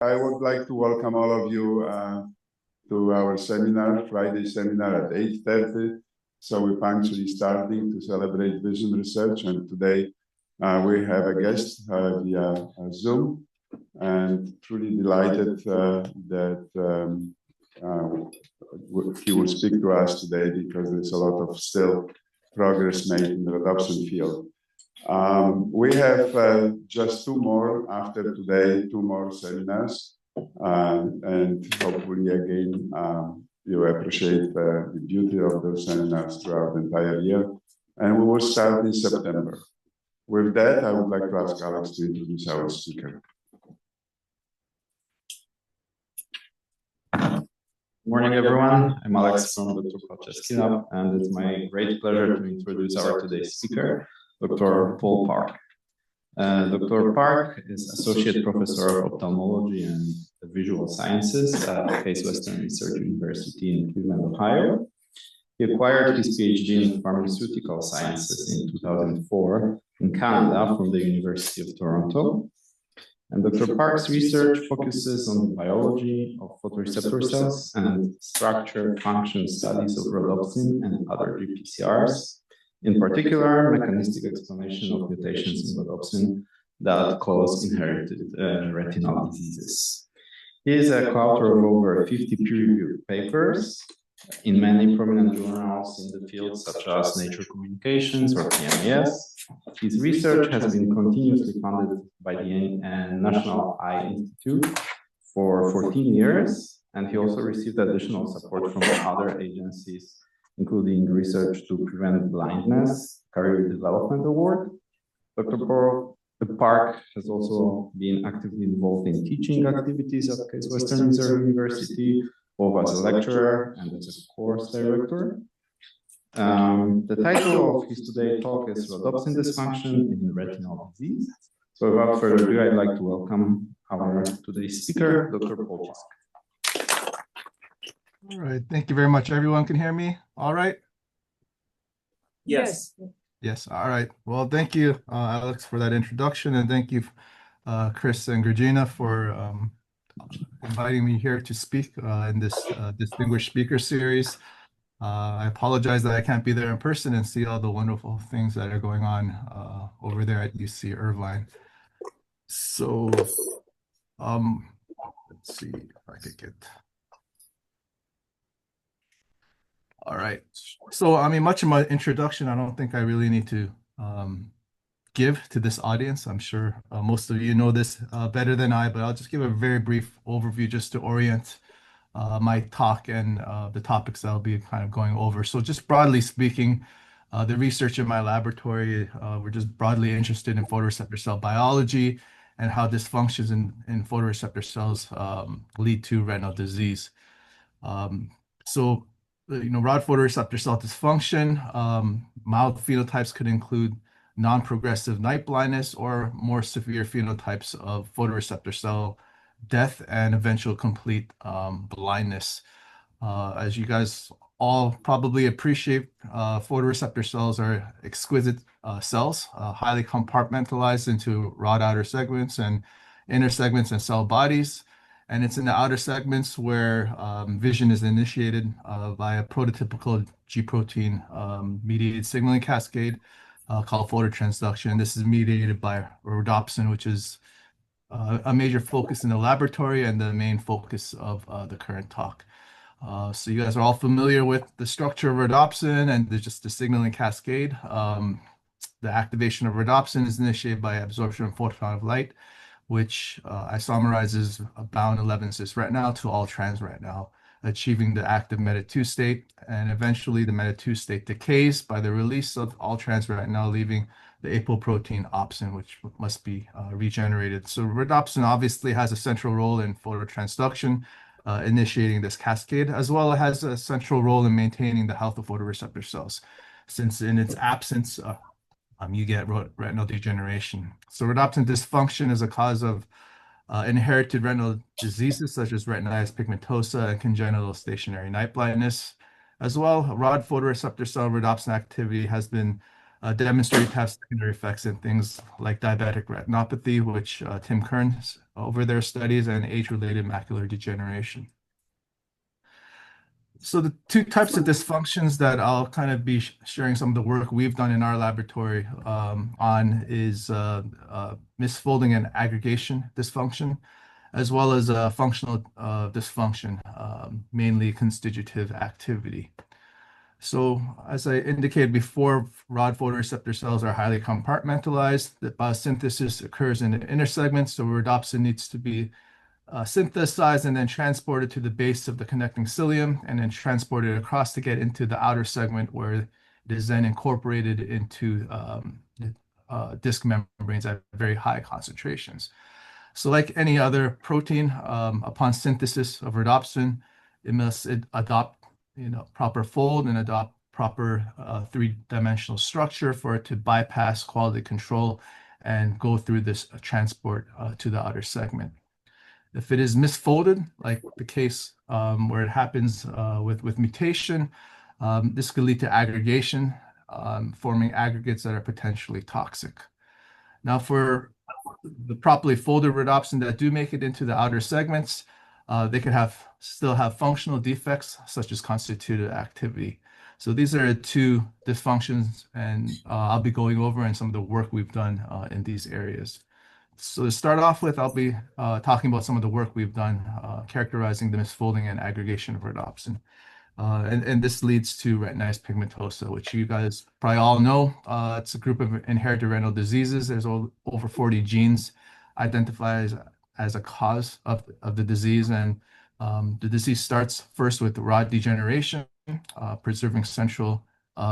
I would like to welcome all of you to our seminar, Friday seminar at 8:30. So we're punctually starting to celebrate vision research. And today we have a guest via Zoom, and truly delighted that he will speak to us today because there's a lot of still progress made in the rhodopsin field. We have just two more after today, two more seminars, and hopefully again you appreciate the beauty of those seminars throughout the entire year. And we will start in September. With that, I would like to ask Alex to introduce our speaker. Good morning, everyone. I'm Alex from Dr. Palczewski, and it's my great pleasure to introduce our today's speaker, Dr. Paul Park. Dr. Park is Associate Professor of Ophthalmology and Visual Sciences at Case Western Research University in Cleveland, Ohio. He acquired his PhD in Pharmaceutical Sciences in 2004 in Canada from the University of Toronto. And Dr. Park's research focuses on the biology of photoreceptor cells and structure function studies of rhodopsin and other GPCRs, in particular, mechanistic explanation of mutations in rhodopsin that cause inherited retinal diseases. He is a co-author of over 50 peer-reviewed papers in many prominent journals in the field, such as Nature Communications or PNAS. His research has been continuously funded by the National Eye Institute for 14 years, and he also received additional support from other agencies, including Research to Prevent Blindness Career Development Award. Dr. Park has also been actively involved in teaching activities at Case Western Reserve University, both as a lecturer and as a course director. The title of his today's talk is Rhodopsin Dysfunction in Retinal Disease. So without further ado, I'd like to welcome our today's speaker, Dr. Paul Park. All right, thank you very much. Everyone can hear me all right? Yes. Yes, all right. Well, thank you, Alex, for that introduction, and thank you, Chris and Georgina, for inviting me here to speak in this distinguished speaker series. I apologize that I can't be there in person and see all the wonderful things that are going on over there at UC Irvine. So, let's see if I could get. All right. So, I mean, much of my introduction, I don't think I really need to give to this audience. I'm sure most of you know this better than I, but I'll just give a very brief overview just to orient my talk and the topics I'll be kind of going over. So just broadly speaking, the research in my laboratory, we're just broadly interested in photoreceptor cell biology and how dysfunctions in photoreceptor cells lead to retinal disease. So, rod photoreceptor cell dysfunction, mild phenotypes could include non-progressive night blindness or more severe phenotypes of photoreceptor cell death and eventual complete blindness. As you guys all probably appreciate, photoreceptor cells are exquisite cells, highly compartmentalized into rod outer segments and inner segments and cell bodies. And it's in the outer segments where vision is initiated by a prototypical G protein mediated signaling cascade called phototransduction. This is mediated by rhodopsin, which is a major focus in the laboratory and the main focus of the current talk. So you guys are all familiar with the structure of rhodopsin and just the signaling cascade. The activation of rhodopsin is initiated by absorption of photon of light, which isomerizes bound 11 cis retinal to all trans retinal, achieving the active meta-2 state. And eventually the meta-2 state decays by the release of all trans retinal, leaving the apoprotein opsin, which must be regenerated. So rhodopsin obviously has a central role in phototransduction, initiating this cascade, as well as has a central role in maintaining the health of photoreceptor cells, since in its absence, you get retinal degeneration. So rhodopsin dysfunction is a cause of inherited retinal diseases such as retinitis pigmentosa and congenital stationary night blindness. As well, rod photoreceptor cell rhodopsin activity has been demonstrated to have secondary effects in things like diabetic retinopathy, which Tim Kern's over their studies, and age-related macular degeneration. So the two types of dysfunctions that I'll kind of be sharing some of the work we've done in our laboratory on is misfolding and aggregation dysfunction, as well as functional dysfunction, mainly constitutive activity. So as I indicated before, rod photoreceptor cells are highly compartmentalized. The biosynthesis occurs in the inner segments, so rhodopsin needs to be synthesized and then transported to the base of the connecting cilium and then transported across to get into the outer segment where it is then incorporated into disc membranes at very high concentrations. So like any other protein, upon synthesis of rhodopsin, it must adopt proper fold and adopt proper three-dimensional structure for it to bypass quality control and go through this transport to the outer segment. If it is misfolded, like the case where it happens with mutation, this could lead to aggregation, forming aggregates that are potentially toxic. Now, for the properly folded rhodopsin that do make it into the outer segments, they could still have functional defects such as constitutive activity. So these are two dysfunctions, and I'll be going over in some of the work we've done in these areas. So to start off with, I'll be talking about some of the work we've done characterizing the misfolding and aggregation of rhodopsin. And this leads to retinitis pigmentosa, which you guys probably all know. It's a group of inherited retinal diseases. There's over 40 genes identified as a cause of the disease. And the disease starts first with rod degeneration, preserving central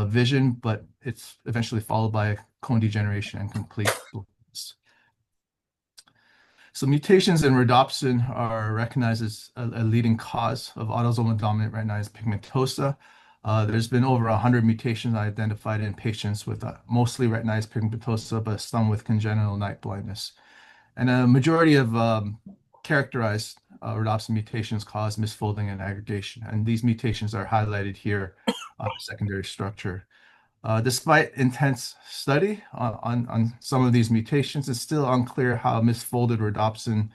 vision, but it's eventually followed by cone degeneration and complete blindness. So mutations in rhodopsin are recognized as a leading cause of autosomal dominant retinitis pigmentosa. There's been over 100 mutations identified in patients with mostly retinitis pigmentosa, but some with congenital night blindness. And a majority of characterized rhodopsin mutations cause misfolding and aggregation. And these mutations are highlighted here on the secondary structure. Despite intense study on some of these mutations, it's still unclear how misfolded rhodopsin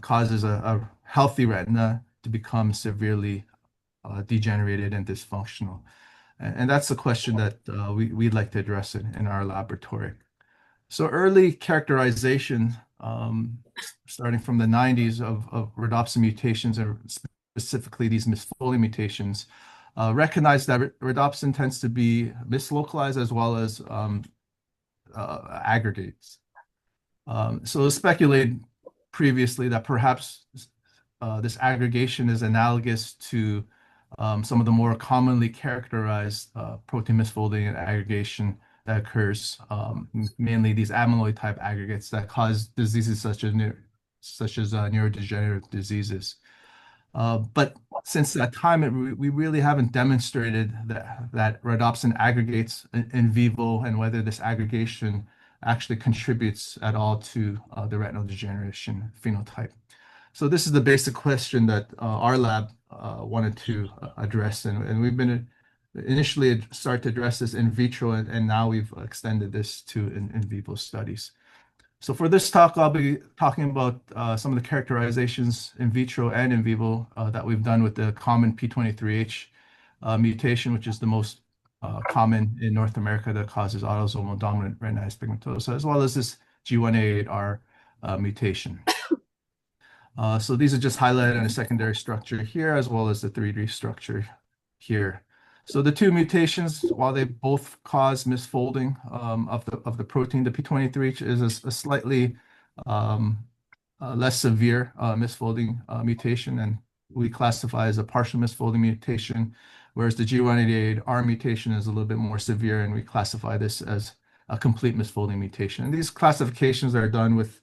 causes a healthy retina to become severely degenerated and dysfunctional. And that's the question that we'd like to address in our laboratory. So early characterization, starting from the 90s of rhodopsin mutations, and specifically these misfolding mutations, recognize that rhodopsin tends to be mislocalized as well as aggregates. So speculated previously that perhaps this aggregation is analogous to some of the more commonly characterized protein misfolding and aggregation that occurs, mainly these amyloid type aggregates that cause diseases such as neurodegenerative diseases. But since that time, we really haven't demonstrated that rhodopsin aggregates in vivo and whether this aggregation actually contributes at all to the retinal degeneration phenotype. So this is the basic question that our lab wanted to address, and we've been initially start to address this in vitro, and now we've extended this to in vivo studies. So for this talk, I'll be talking about some of the characterizations in vitro and in vivo that we've done with the common P23H mutation, which is the most common in North America that causes autosomal dominant retinitis pigmentosa, as well as this G188R mutation. So these are just highlighted in a secondary structure here, as well as the 3D structure here. So the two mutations, while they both cause misfolding of the protein, the P23H is a slightly less severe misfolding mutation, and we classify as a partial misfolding mutation, whereas the G188R mutation is a little bit more severe, and we classify this as a complete misfolding mutation. And these classifications are done with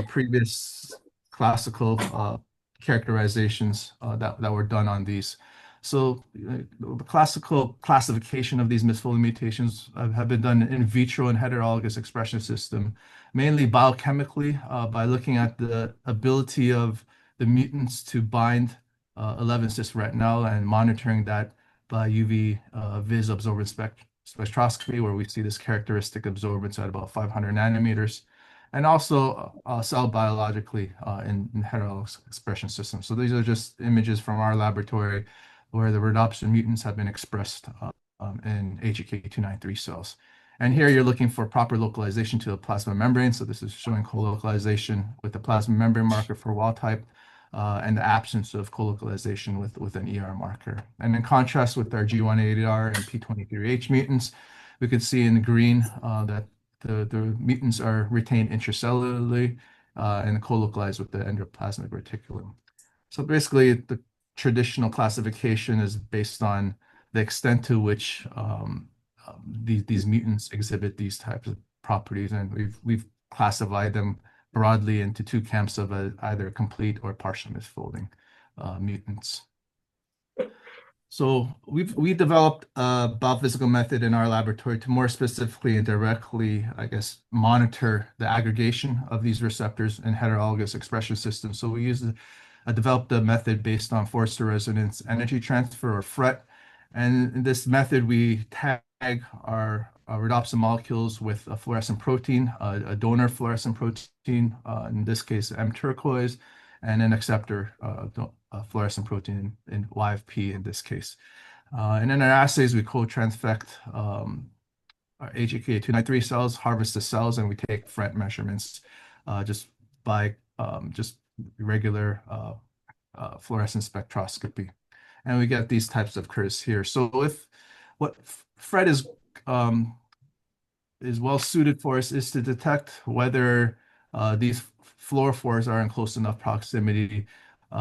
previous classical characterizations that were done on these. So the classical classification of these misfolding mutations have been done in vitro and heterologous expression system, mainly biochemically by looking at the ability of the mutants to bind 11-cis retinal and monitoring that by UV vis absorbance spectroscopy, where we see this characteristic absorbance at about 500 nanometers, and also cell biologically in heterologous expression systems. So these are just images from our laboratory where the rhodopsin mutants have been expressed in HEK293 cells. And here you're looking for proper localization to the plasma membrane. So this is showing co-localization with the plasma membrane marker for wild type and the absence of co-localization with an ER marker. And in contrast with our G180R and P23H mutants, we could see in green that the mutants are retained intracellularly and co-localized with the endoplasmic reticulum. So basically, the traditional classification is based on the extent to which these mutants exhibit these types of properties, and we've classified them broadly into two camps of either complete or partial misfolding mutants. So we developed a biophysical method in our laboratory to more specifically and directly, I guess, monitor the aggregation of these receptors in heterologous expression systems. So we developed a method based on force to resonance energy transfer, or FRET. And in this method, we tag our rhodopsin molecules with a fluorescent protein, a donor fluorescent protein, in this case, M turquoise, and an acceptor fluorescent protein in YFP in this case. And in our assays, we co-transfect our HEK293 cells, harvest the cells, and we take FRET measurements just by just regular fluorescent spectroscopy. And we get these types of curves here. So if what FRET is well suited for is to detect whether these fluorophores are in close enough proximity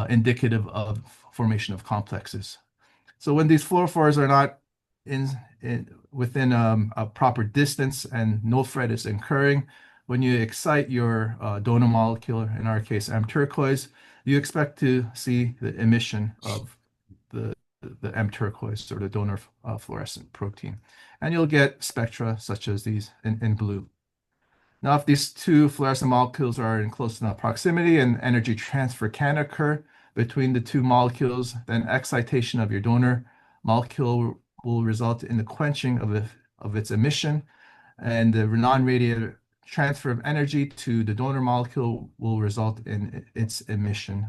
indicative of formation of complexes. So when these fluorophores are not within a proper distance and no FRET is occurring, when you excite your donor molecule, in our case M turquoise, you expect to see the emission of the M turquoise, or the donor fluorescent protein. And you'll get spectra such as these in blue. Now, if these two fluorescent molecules are in close enough proximity and energy transfer can occur between the two molecules, then excitation of your donor molecule will result in the quenching of its emission, and the non-radiated transfer of energy to the donor molecule will result in its emission,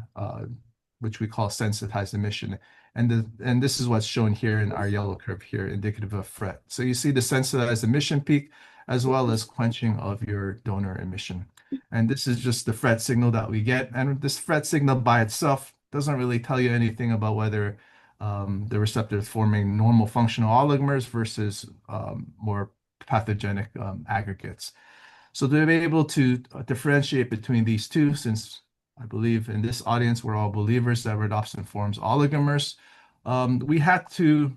which we call sensitized emission. And this is what's shown here in our yellow curve here, indicative of FRET. So you see the sensitized emission peak as well as quenching of your donor emission. And this is just the FRET signal that we get. And this FRET signal by itself doesn't really tell you anything about whether the receptor is forming normal functional oligomers versus more pathogenic aggregates. So to be able to differentiate between these two, since I believe in this audience, we're all believers that rhodopsin forms oligomers, we had to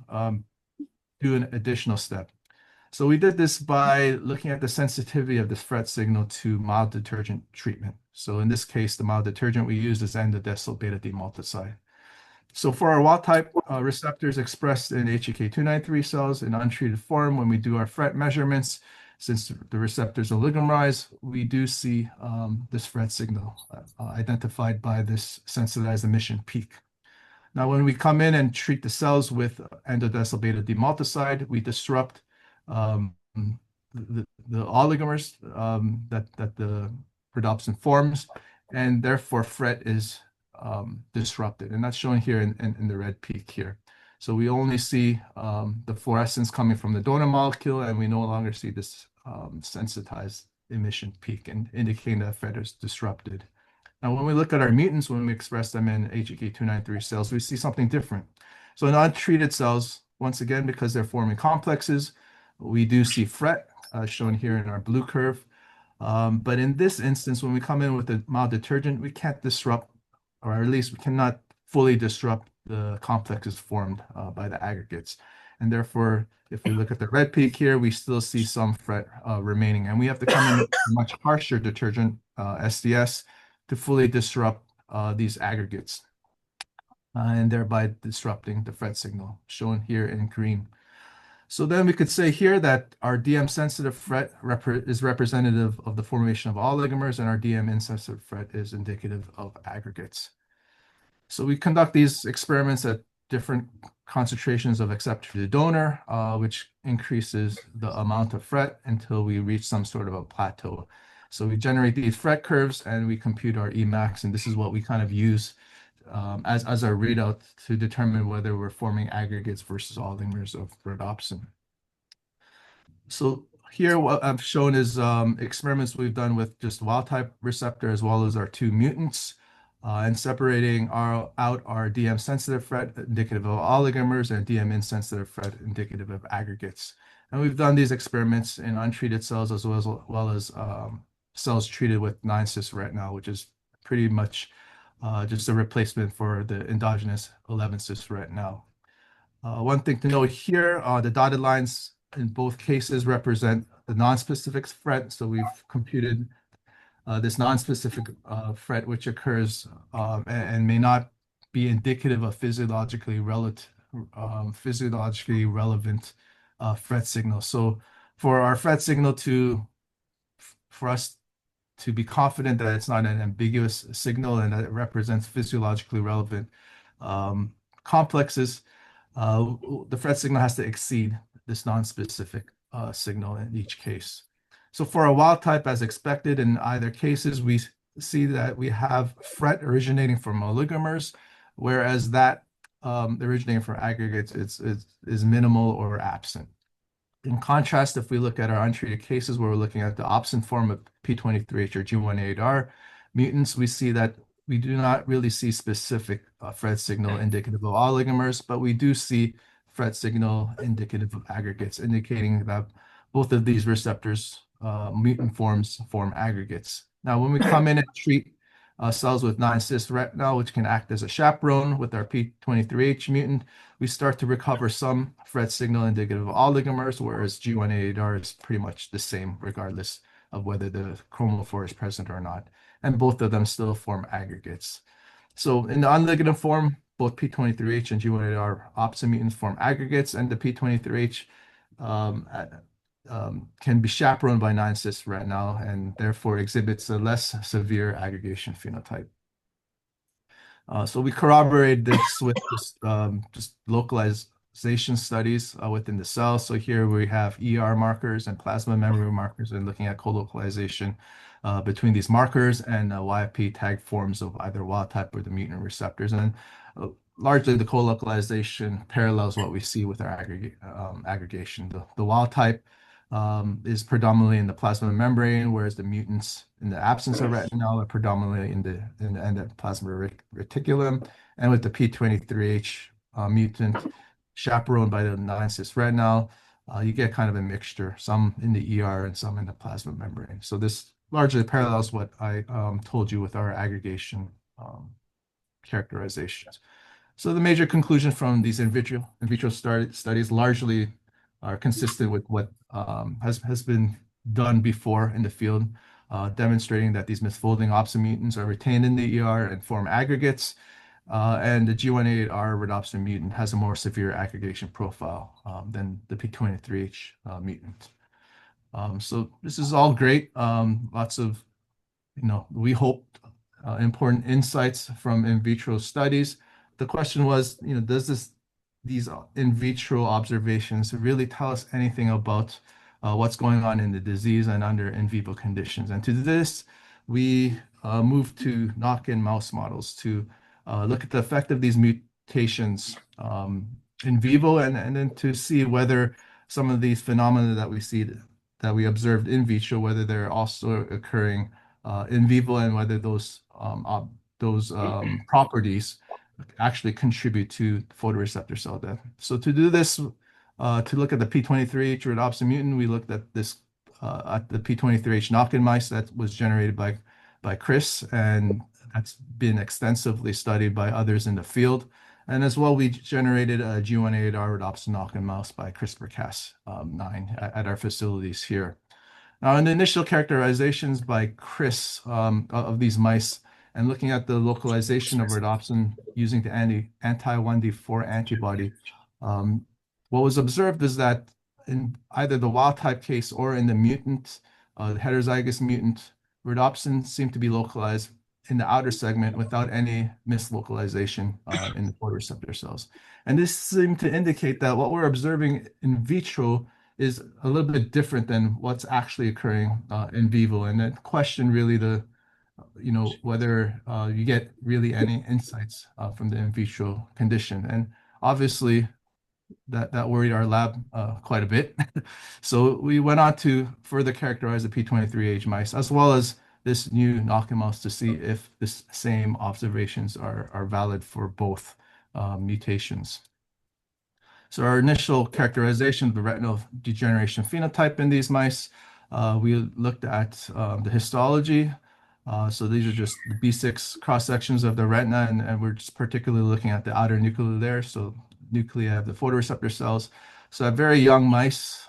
do an additional step. So we did this by looking at the sensitivity of this FRET signal to mild detergent treatment. So in this case, the mild detergent we used is endodecyl beta demulticide. So for our wild type receptors expressed in HEK293 cells in untreated form, when we do our FRET measurements, since the receptors oligomerize, we do see this FRET signal identified by this sensitized emission peak. Now, when we come in and treat the cells with endodecyl beta demulticide, we disrupt the oligomers that the rhodopsin forms, and therefore FRET is disrupted. And that's shown here in the red peak here. So we only see the fluorescence coming from the donor molecule, and we no longer see this sensitized emission peak, and indicating that FRET is disrupted. Now, when we look at our mutants, when we express them in HEK293 cells, we see something different. So in untreated cells, once again, because they're forming complexes, we do see FRET shown here in our blue curve. But in this instance, when we come in with a mild detergent, we can't disrupt, or at least we cannot fully disrupt the complexes formed by the aggregates. And therefore, if we look at the red peak here, we still see some FRET remaining. And we have to come in with a much harsher detergent, SDS, to fully disrupt these aggregates, and thereby disrupting the FRET signal, shown here in green. So then we could say here that our DM-sensitive FRET is representative of the formation of oligomers, and our DM-insensitive FRET is indicative of aggregates. So we conduct these experiments at different concentrations of acceptor to donor, which increases the amount of FRET until we reach some sort of a plateau. So we generate these FRET curves and we compute our Emax, and this is what we kind of use as our readout to determine whether we're forming aggregates versus oligomers of rhodopsin. So here what I've shown is experiments we've done with just wild type receptor as well as our two mutants, and separating out our DM sensitive FRET indicative of oligomers and DM insensitive FRET indicative of aggregates. And we've done these experiments in untreated cells as well as cells treated with 9-cis retinal, which is pretty much just a replacement for the endogenous 11-cis retinal. One thing to note here, the dotted lines in both cases represent the non-specific FRET. So we've computed this non-specific FRET, which occurs and may not be indicative of physiologically relevant FRET signal. So for our FRET signal for us to be confident that it's not an ambiguous signal and that it represents physiologically relevant complexes, the FRET signal has to exceed this non-specific signal in each case. So for a wild type, as expected in either cases, we see that we have FRET originating from oligomers, whereas that originating from aggregates is minimal or absent. In contrast, if we look at our untreated cases where we're looking at the opsin form of P23H or G188R mutants, we see that we do not really see specific FRET signal indicative of oligomers, but we do see FRET signal indicative of aggregates, indicating that both of these receptors, mutant forms, form aggregates. Now, when we come in and treat cells with 9-cis retinal, which can act as a chaperone with our P23H mutant, we start to recover some FRET signal indicative of oligomers, whereas G188R is pretty much the same regardless of whether the chromophore is present or not. And both of them still form aggregates. So in the unligated form, both P23H and G188R opsin mutants form aggregates, and the P23H can be chaperoned by 9-cis retinal and therefore exhibits a less severe aggregation phenotype. So we corroborate this with just localization studies within the cell. So here we have ER markers and plasma memory markers and looking at co-localization between these markers and YFP tag forms of either wild type or the mutant receptors. And largely the co-localization parallels what we see with our aggregation. The wild type is predominantly in the plasma membrane, whereas the mutants in the absence of retinal are predominantly in the endoplasmic reticulum. And with the P23H mutant chaperoned by the 9-cis retinal, you get kind of a mixture, some in the ER and some in the plasma membrane. So this largely parallels what I told you with our aggregation characterizations. So the major conclusion from these in vitro studies largely are consistent with what has been done before in the field, demonstrating that these misfolding opsin mutants are retained in the ER and form aggregates, and the G188R rhodopsin mutant has a more severe aggregation profile than the P23H mutant. So this is all great. Lots of, we hope important insights from in vitro studies. The question was, does these in vitro observations really tell us anything about what's going on in the disease and under in vivo conditions? And to this, we moved to knock-in mouse models to look at the effect of these mutations in vivo and then to see whether some of these phenomena that we observed in vitro, whether they're also occurring in vivo and whether those properties actually contribute to photoreceptor cell death. So to do this, to look at the P23H rhodopsin mutant, we looked at this at the P23H knock-in mice that was generated by Chris, and that's been extensively studied by others in the field. And as well, we generated a G188R rhodopsin knock-in mouse by CRISPR-Cas9 at our facilities here. Now, in the initial characterizations by Chris of these mice, and looking at the localization of rhodopsin using the anti-1D4 antibody, what was observed is that in either the wild type case or in the mutant, the heterozygous mutant, rhodopsin seemed to be localized in the outer segment without any mislocalization in the photoreceptor cells. And this seemed to indicate that what we're observing in vitro is a little bit different than what's actually occurring in vivo. And that question really whether you get really any insights from the in vitro condition. And obviously that worried our lab quite a bit. So we went on to further characterize the P23H mice as well as this new knockout mouse to see if the same observations are valid for both mutations. So our initial characterization of the retinal degeneration phenotype in these mice, we looked at the histology. So these are just the B6 cross sections of the retina, and we're just particularly looking at the outer nuclear layer. So nuclei of the photoreceptor cells. So at very young mice,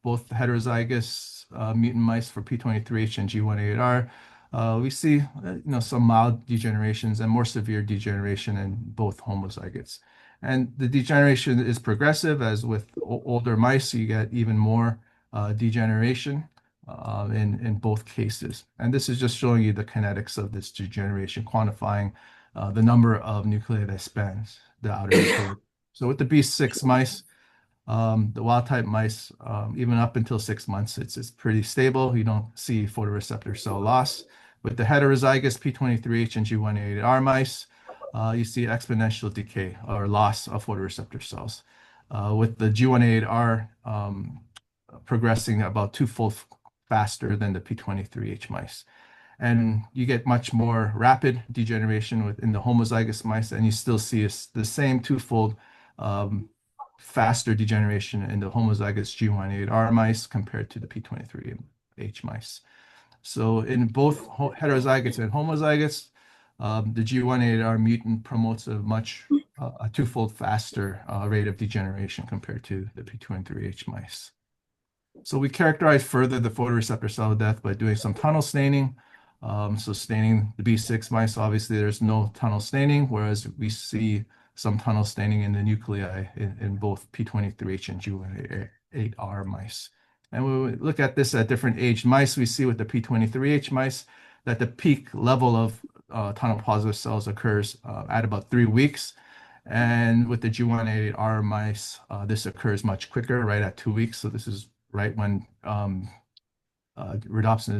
both heterozygous mutant mice for P23H and G188R, we see some mild degenerations and more severe degeneration in both homozygotes. And the degeneration is progressive, as with older mice, you get even more degeneration in both cases. And this is just showing you the kinetics of this degeneration, quantifying the number of nuclei that spans the outer nucleus. So with the B6 mice, the wild type mice, even up until 6 months, it's pretty stable. You don't see photoreceptor cell loss. With the heterozygous P23H and G188R mice, you see exponential decay or loss of photoreceptor cells. With the G188R progressing about twofold faster than the P23H mice. And you get much more rapid degeneration within the homozygous mice, and you still see the same twofold faster degeneration in the homozygous G188R mice compared to the P23H mice. So in both heterozygotes and homozygotes, the G188R mutant promotes a twofold faster rate of degeneration compared to the P23H mice. So we characterize further the photoreceptor cell death by doing some tunnel staining. So staining the B6 mice, obviously there's no tunnel staining, whereas we see some tunnel staining in the nuclei in both P23H and G188R mice. And when we look at this at different aged mice, we see with the P23H mice that the peak level of tunnel positive cells occurs at about 3 weeks. And with the G188R mice, this occurs much quicker, right at 2 weeks. So this is right when rhodopsin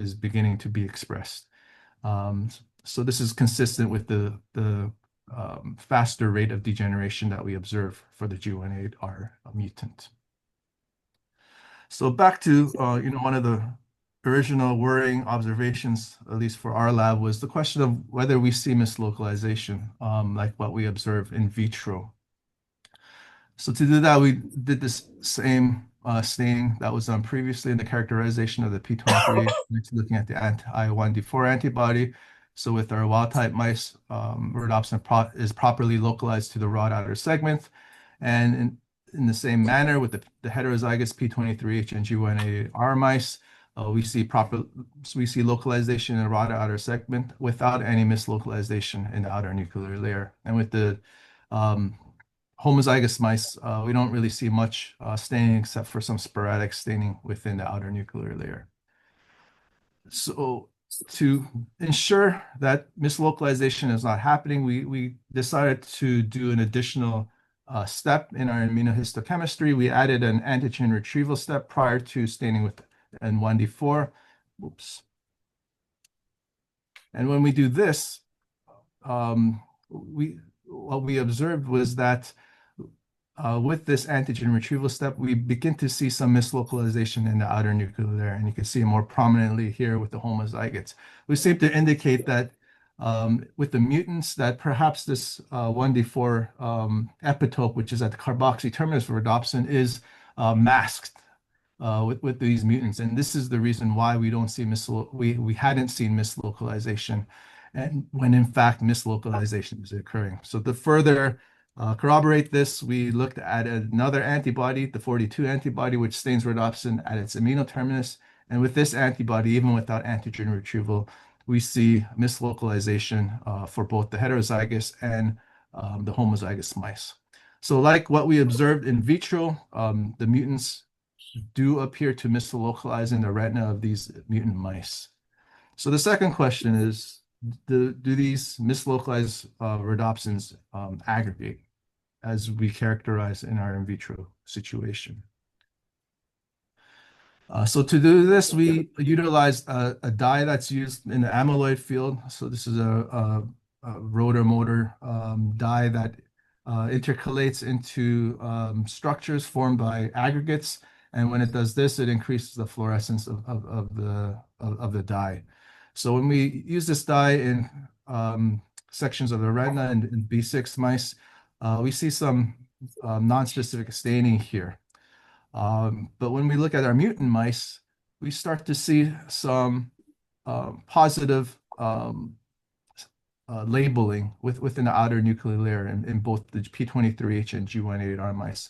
is beginning to be expressed. So this is consistent with the faster rate of degeneration that we observe for the G188R mutant. So back to one of the original worrying observations, at least for our lab, was the question of whether we see mislocalization like what we observe in vitro. So to do that, we did this same staining that was done previously in the characterization of the P23, looking at the anti-1D4 antibody. So with our wild type mice, rhodopsin is properly localized to the rod outer segment. And in the same manner with the heterozygous P23H and G188R mice, we see localization in the rod outer segment without any mislocalization in the outer nuclear layer. And with the homozygous mice, we don't really see much staining except for some sporadic staining within the outer nuclear layer. So to ensure that mislocalization is not happening, we decided to do an additional step in our immunohistochemistry. We added an antigen retrieval step prior to staining with N1D4. Oops. And when we do this, what we observed was that with this antigen retrieval step, we begin to see some mislocalization in the outer nuclear layer, and you can see it more prominently here with the homozygotes. We seem to indicate that with the mutants, that perhaps this 1D4 epitope, which is at the carboxy terminus of rhodopsin, is masked with these mutants, and this is the reason why we don't see we hadn't seen mislocalization, and when in fact mislocalization is occurring. So to further corroborate this, we looked at another antibody, the 42 antibody, which stains rhodopsin at its amino terminus. And with this antibody, even without antigen retrieval, we see mislocalization for both the heterozygous and the homozygous mice. So like what we observed in vitro, the mutants do appear to mislocalize in the retina of these mutant mice. So the second question is, do these mislocalized rhodopsins aggregate as we characterize in our in vitro situation? So to do this, we utilized a dye that's used in the amyloid field. So this is a rotor motor dye that intercalates into structures formed by aggregates. And when it does this, it increases the fluorescence of the dye. So when we use this dye in sections of the retina and in B6 mice, we see some non-specific staining here. But when we look at our mutant mice, we start to see some positive labeling within the outer nuclear layer in both the P23H and G188R mice.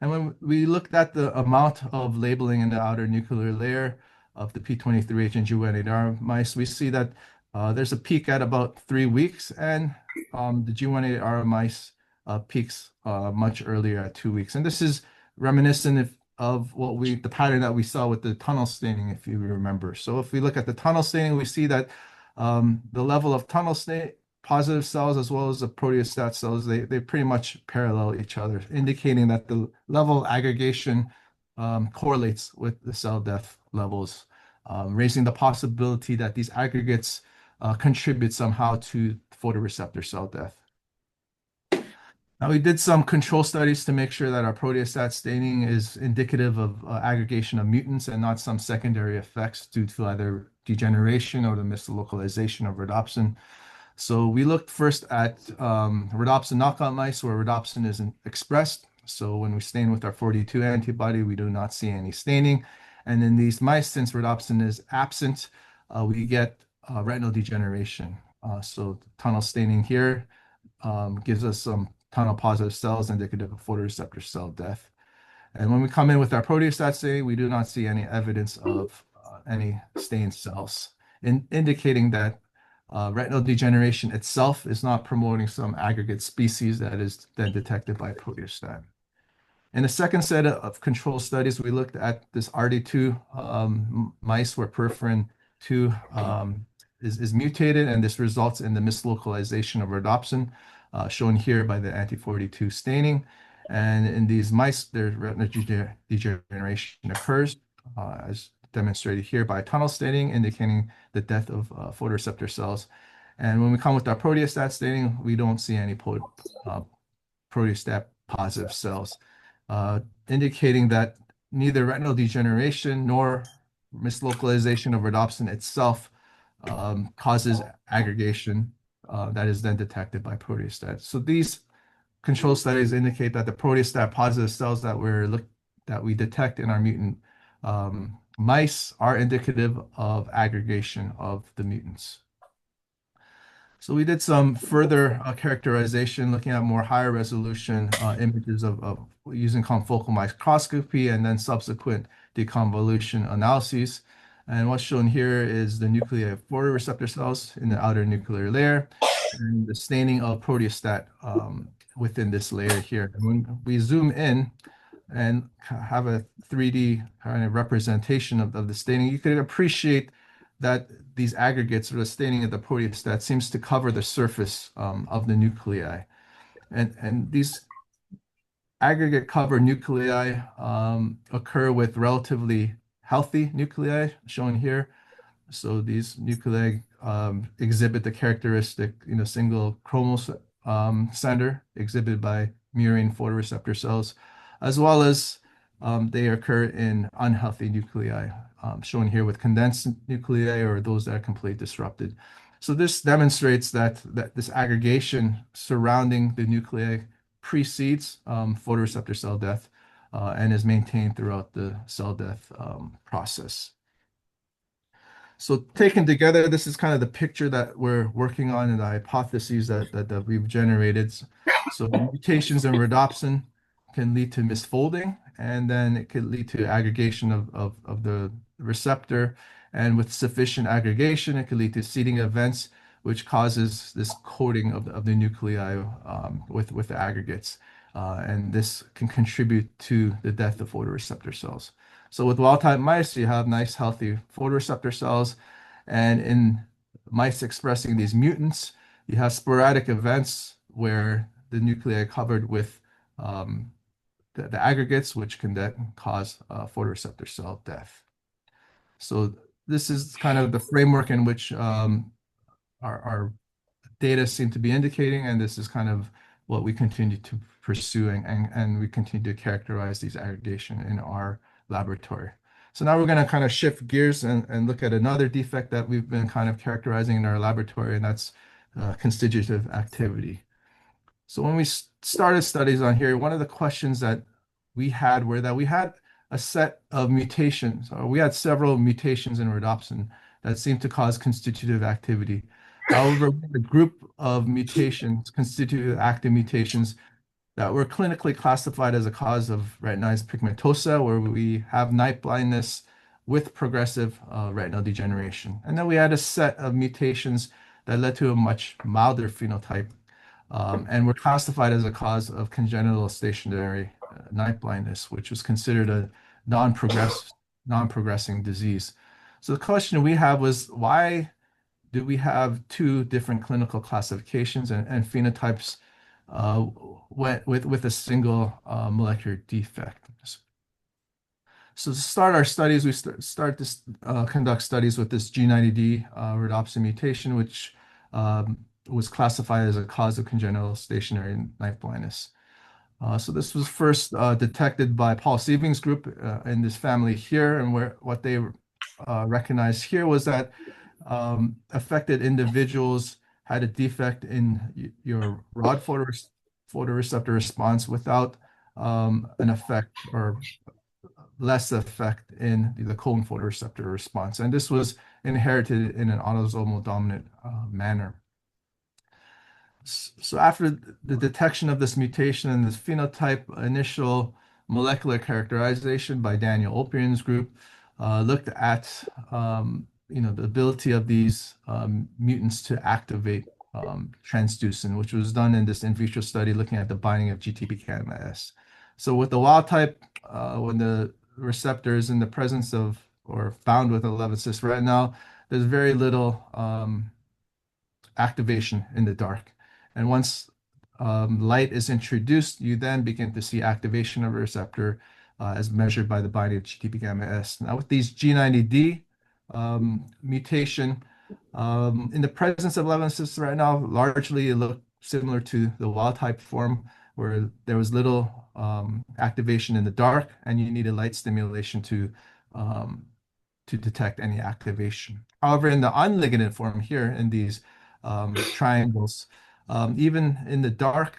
And when we looked at the amount of labeling in the outer nuclear layer of the P23H and G188R mice, we see that there's a peak at about 3 weeks, and the G188R mice peaks much earlier at 2 weeks. And this is reminiscent of the pattern that we saw with the tunnel staining, if you remember. So if we look at the tunnel staining, we see that the level of tunnel stain positive cells as well as the proteostat cells, they pretty much parallel each other, indicating that the level of aggregation correlates with the cell death levels, raising the possibility that these aggregates contribute somehow to photoreceptor cell death. Now, we did some control studies to make sure that our proteostat staining is indicative of aggregation of mutants and not some secondary effects due to either degeneration or the mislocalization of rhodopsin. So we looked first at rhodopsin knockout mice where rhodopsin isn't expressed. So when we stain with our 42 antibody, we do not see any staining. And in these mice, since rhodopsin is absent, we get retinal degeneration. So tunnel staining here gives us some tunnel positive cells indicative of photoreceptor cell death. And when we come in with our proteostat staining, we do not see any evidence of any stained cells, indicating that retinal degeneration itself is not promoting some aggregate species that is then detected by proteostat. In the second set of control studies, we looked at this RD2 mice where perforin 2 is mutated, and this results in the mislocalization of rhodopsin, shown here by the anti-42 staining. And in these mice, their retinal degeneration occurs, as demonstrated here by tunnel staining, indicating the death of photoreceptor cells. And when we come with our proteostat staining, we don't see any proteostat positive cells, indicating that neither retinal degeneration nor mislocalization of rhodopsin itself causes aggregation that is then detected by proteostat. So these control studies indicate that the proteostat positive cells that we detect in our mutant mice are indicative of aggregation of the mutants. So we did some further characterization, looking at more higher resolution images of using confocal microscopy and then subsequent deconvolution analyses. And what's shown here is the nuclei of photoreceptor cells in the outer nuclear layer and the staining of proteostat within this layer here. And when we zoom in and have a 3D kind of representation of the staining, you can appreciate that these aggregates or the staining of the proteostat seems to cover the surface of the nuclei. And these aggregate cover nuclei occur with relatively healthy nuclei shown here. So these nuclei exhibit the characteristic, single chromosomal center exhibited by murine photoreceptor cells, as well as they occur in unhealthy nuclei, shown here with condensed nuclei or those that are completely disrupted. So this demonstrates that this aggregation surrounding the nuclei precedes photoreceptor cell death and is maintained throughout the cell death process. So taken together, this is kind of the picture that we're working on and the hypotheses that we've generated. So mutations in rhodopsin can lead to misfolding, and then it could lead to aggregation of the receptor. And with sufficient aggregation, it could lead to seeding events, which causes this coating of the nuclei with the aggregates. And this can contribute to the death of photoreceptor cells. So with wild-type mice, you have nice, healthy photoreceptor cells. And in mice expressing these mutants. You have sporadic events where the nuclei are covered with the aggregates, which can then cause photoreceptor cell death. So this is kind of the framework in which our data seem to be indicating, and this is kind of what we continue to pursue, and we continue to characterize these aggregation in our laboratory. So now we're going to kind of shift gears and look at another defect that we've been kind of characterizing in our laboratory, and that's constitutive activity. So when we started studies on here, one of the questions that we had were that we had a set of mutations, or we had several mutations in rhodopsin that seemed to cause constitutive activity. However, the group of mutations, constitutive active mutations, that were clinically classified as a cause of retinitis pigmentosa, where we have night blindness with progressive retinal degeneration. And then we had a set of mutations that led to a much milder phenotype, and were classified as a cause of congenital stationary night blindness, which was considered a non-progressing disease. So the question we have was, why do we have two different clinical classifications and phenotypes with a single molecular defect? So to start our studies, we start to conduct studies with this G90D rhodopsin mutation, which was classified as a cause of congenital stationary night blindness. So this was first detected by Paul Sieving's group in this family here, and what they recognized here was that affected individuals had a defect in your rod photoreceptor response without an effect or less effect in the cone photoreceptor response. And this was inherited in an autosomal dominant manner. So after the detection of this mutation and this phenotype, initial molecular characterization by Daniel Opier's group looked at the ability of these mutants to activate transducin, which was done in this in vitro study looking at the binding of GTP gamma S. So with the wild type, when the receptor is in the presence of or bound with 11-cis retinal, there's very little activation in the dark. And once light is introduced, you then begin to see activation of a receptor as measured by the binding of GTP gamma S. Now with these G90D mutation, in the presence of 11-cis retinal, largely it looked similar to the wild type form, where there was little activation in the dark, and you needed light stimulation to detect any activation. However, in the unligated form here, in these triangles, even in the dark,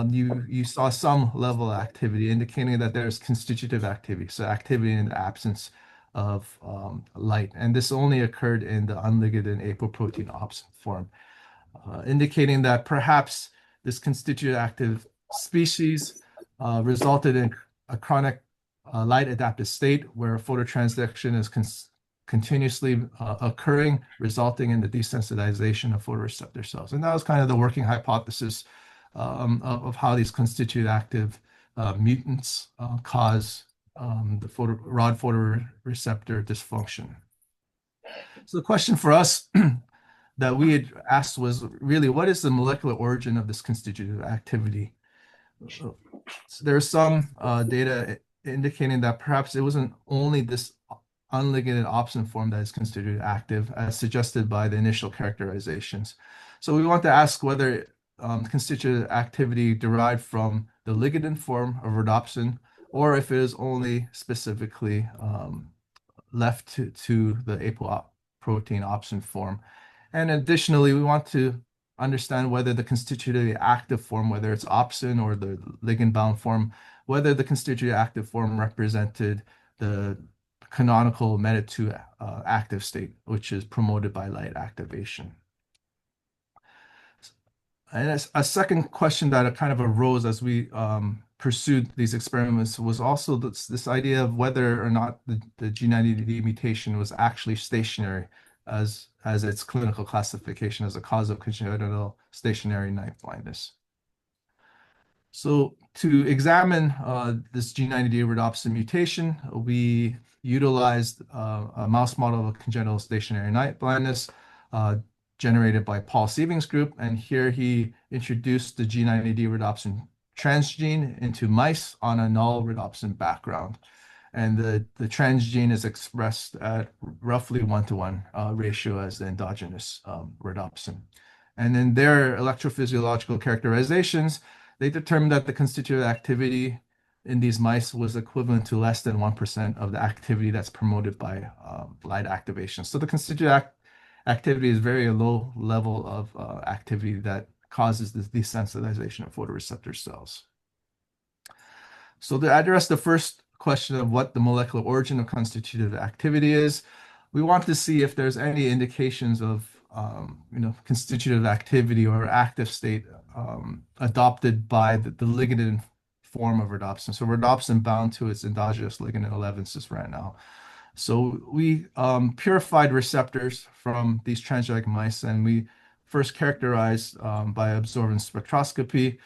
you saw some level of activity, indicating that there's constitutive activity, so activity in the absence of light. And this only occurred in the unligated apoprotein opsin form, indicating that perhaps this constitutive active species resulted in a chronic light adaptive state where phototransduction is continuously occurring, resulting in the desensitization of photoreceptor cells. And that was kind of the working hypothesis of how these constitutive active mutants cause the rod photoreceptor dysfunction. So the question for us that we had asked was really, what is the molecular origin of this constitutive activity? So there's some data indicating that perhaps it wasn't only this unligated opsin form that is considered active, as suggested by the initial characterizations. So we want to ask whether constitutive activity derived from the ligand form of rhodopsin, or if it is only specifically left to the apoprotein opsin form. And additionally, we want to understand whether the constitutively active form, whether it's opsin or the ligand-bound form, whether the constitutively active form represented the canonical meta-2 active state, which is promoted by light activation. And a second question that kind of arose as we pursued these experiments was also this idea of whether or not the G90D mutation was actually stationary as its clinical classification as a cause of congenital stationary night blindness. So to examine this G90D rhodopsin mutation, we utilized a mouse model of congenital stationary night blindness generated by Paul Sieving's group. And here he introduced the G90D rhodopsin transgene into mice on a null rhodopsin background. And the transgene is expressed at roughly 1-to-1 ratio as the endogenous rhodopsin. And in their electrophysiological characterizations, they determined that the constitutive activity in these mice was equivalent to less than 1% of the activity that's promoted by light activation. So the constitutive activity is very low level of activity that causes this desensitization of photoreceptor cells. So to address the first question of what the molecular origin of constitutive activity is, we want to see if there's any indications of constitutive activity or active state adopted by the liganded form of rhodopsin. So rhodopsin bound to its endogenous ligand 11 cis-retinal. So we purified receptors from these transgenic mice, and we first characterized by absorbance spectroscopy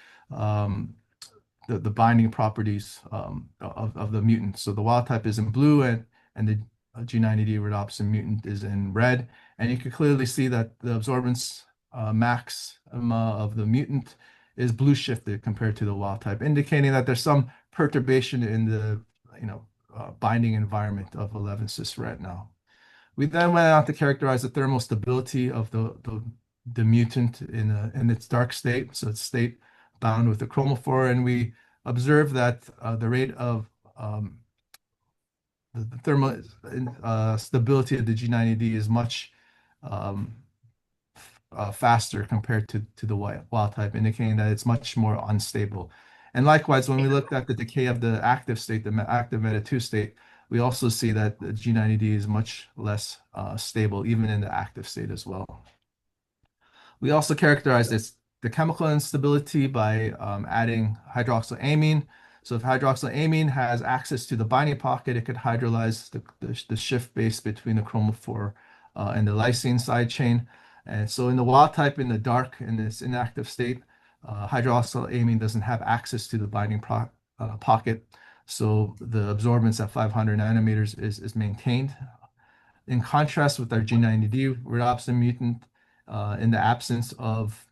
the binding properties of the mutant. So the wild type is in blue, and the G90D rhodopsin mutant is in red. And you can clearly see that the absorbance maxima of the mutant is blue shifted compared to the wild type, indicating that there's some perturbation in the binding environment of 11 cis-retinal. We then went on to characterize the thermal stability of the mutant in its dark state, so its state bound with the chromophore, and we observed that the rate of the thermal stability of the G90D is much faster compared to the wild type, indicating that it's much more unstable. And likewise, when we looked at the decay of the active state, the active meta-2 state, we also see that the G90D is much less stable, even in the active state as well. We also characterized the chemical instability by adding hydroxylamine. So if hydroxylamine has access to the binding pocket, it could hydrolyze the shift base between the chromophore and the lysine side chain. And so in the wild type, in the dark, in this inactive state, hydroxylamine doesn't have access to the binding pocket. So the absorbance at 500 nanometers is maintained. In contrast with our G90D rhodopsin mutant, in the absence of,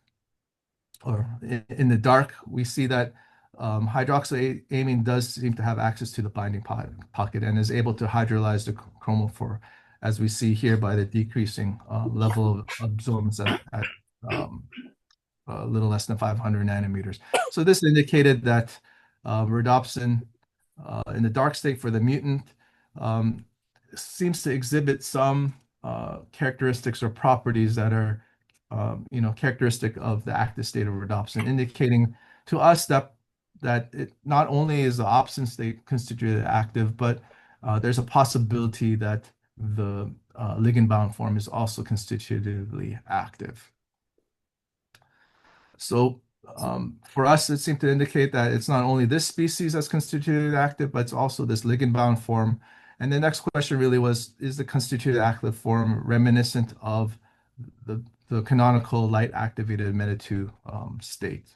or in the dark, we see that hydroxylamine does seem to have access to the binding pocket and is able to hydrolyze the chromophore, as we see here by the decreasing level of absorbance at a little less than 500 nanometers. So this indicated that rhodopsin in the dark state for the mutant seems to exhibit some characteristics or properties that are characteristic of the active state of rhodopsin, indicating to us that it not only is the opsin state constituted active, but there's a possibility that the ligand-bound form is also constitutively active. So for us, it seemed to indicate that it's not only this species that's constitutively active, but it's also this ligand-bound form. And the next question really was, is the constitutively active form reminiscent of the canonical light-activated meta-2 state?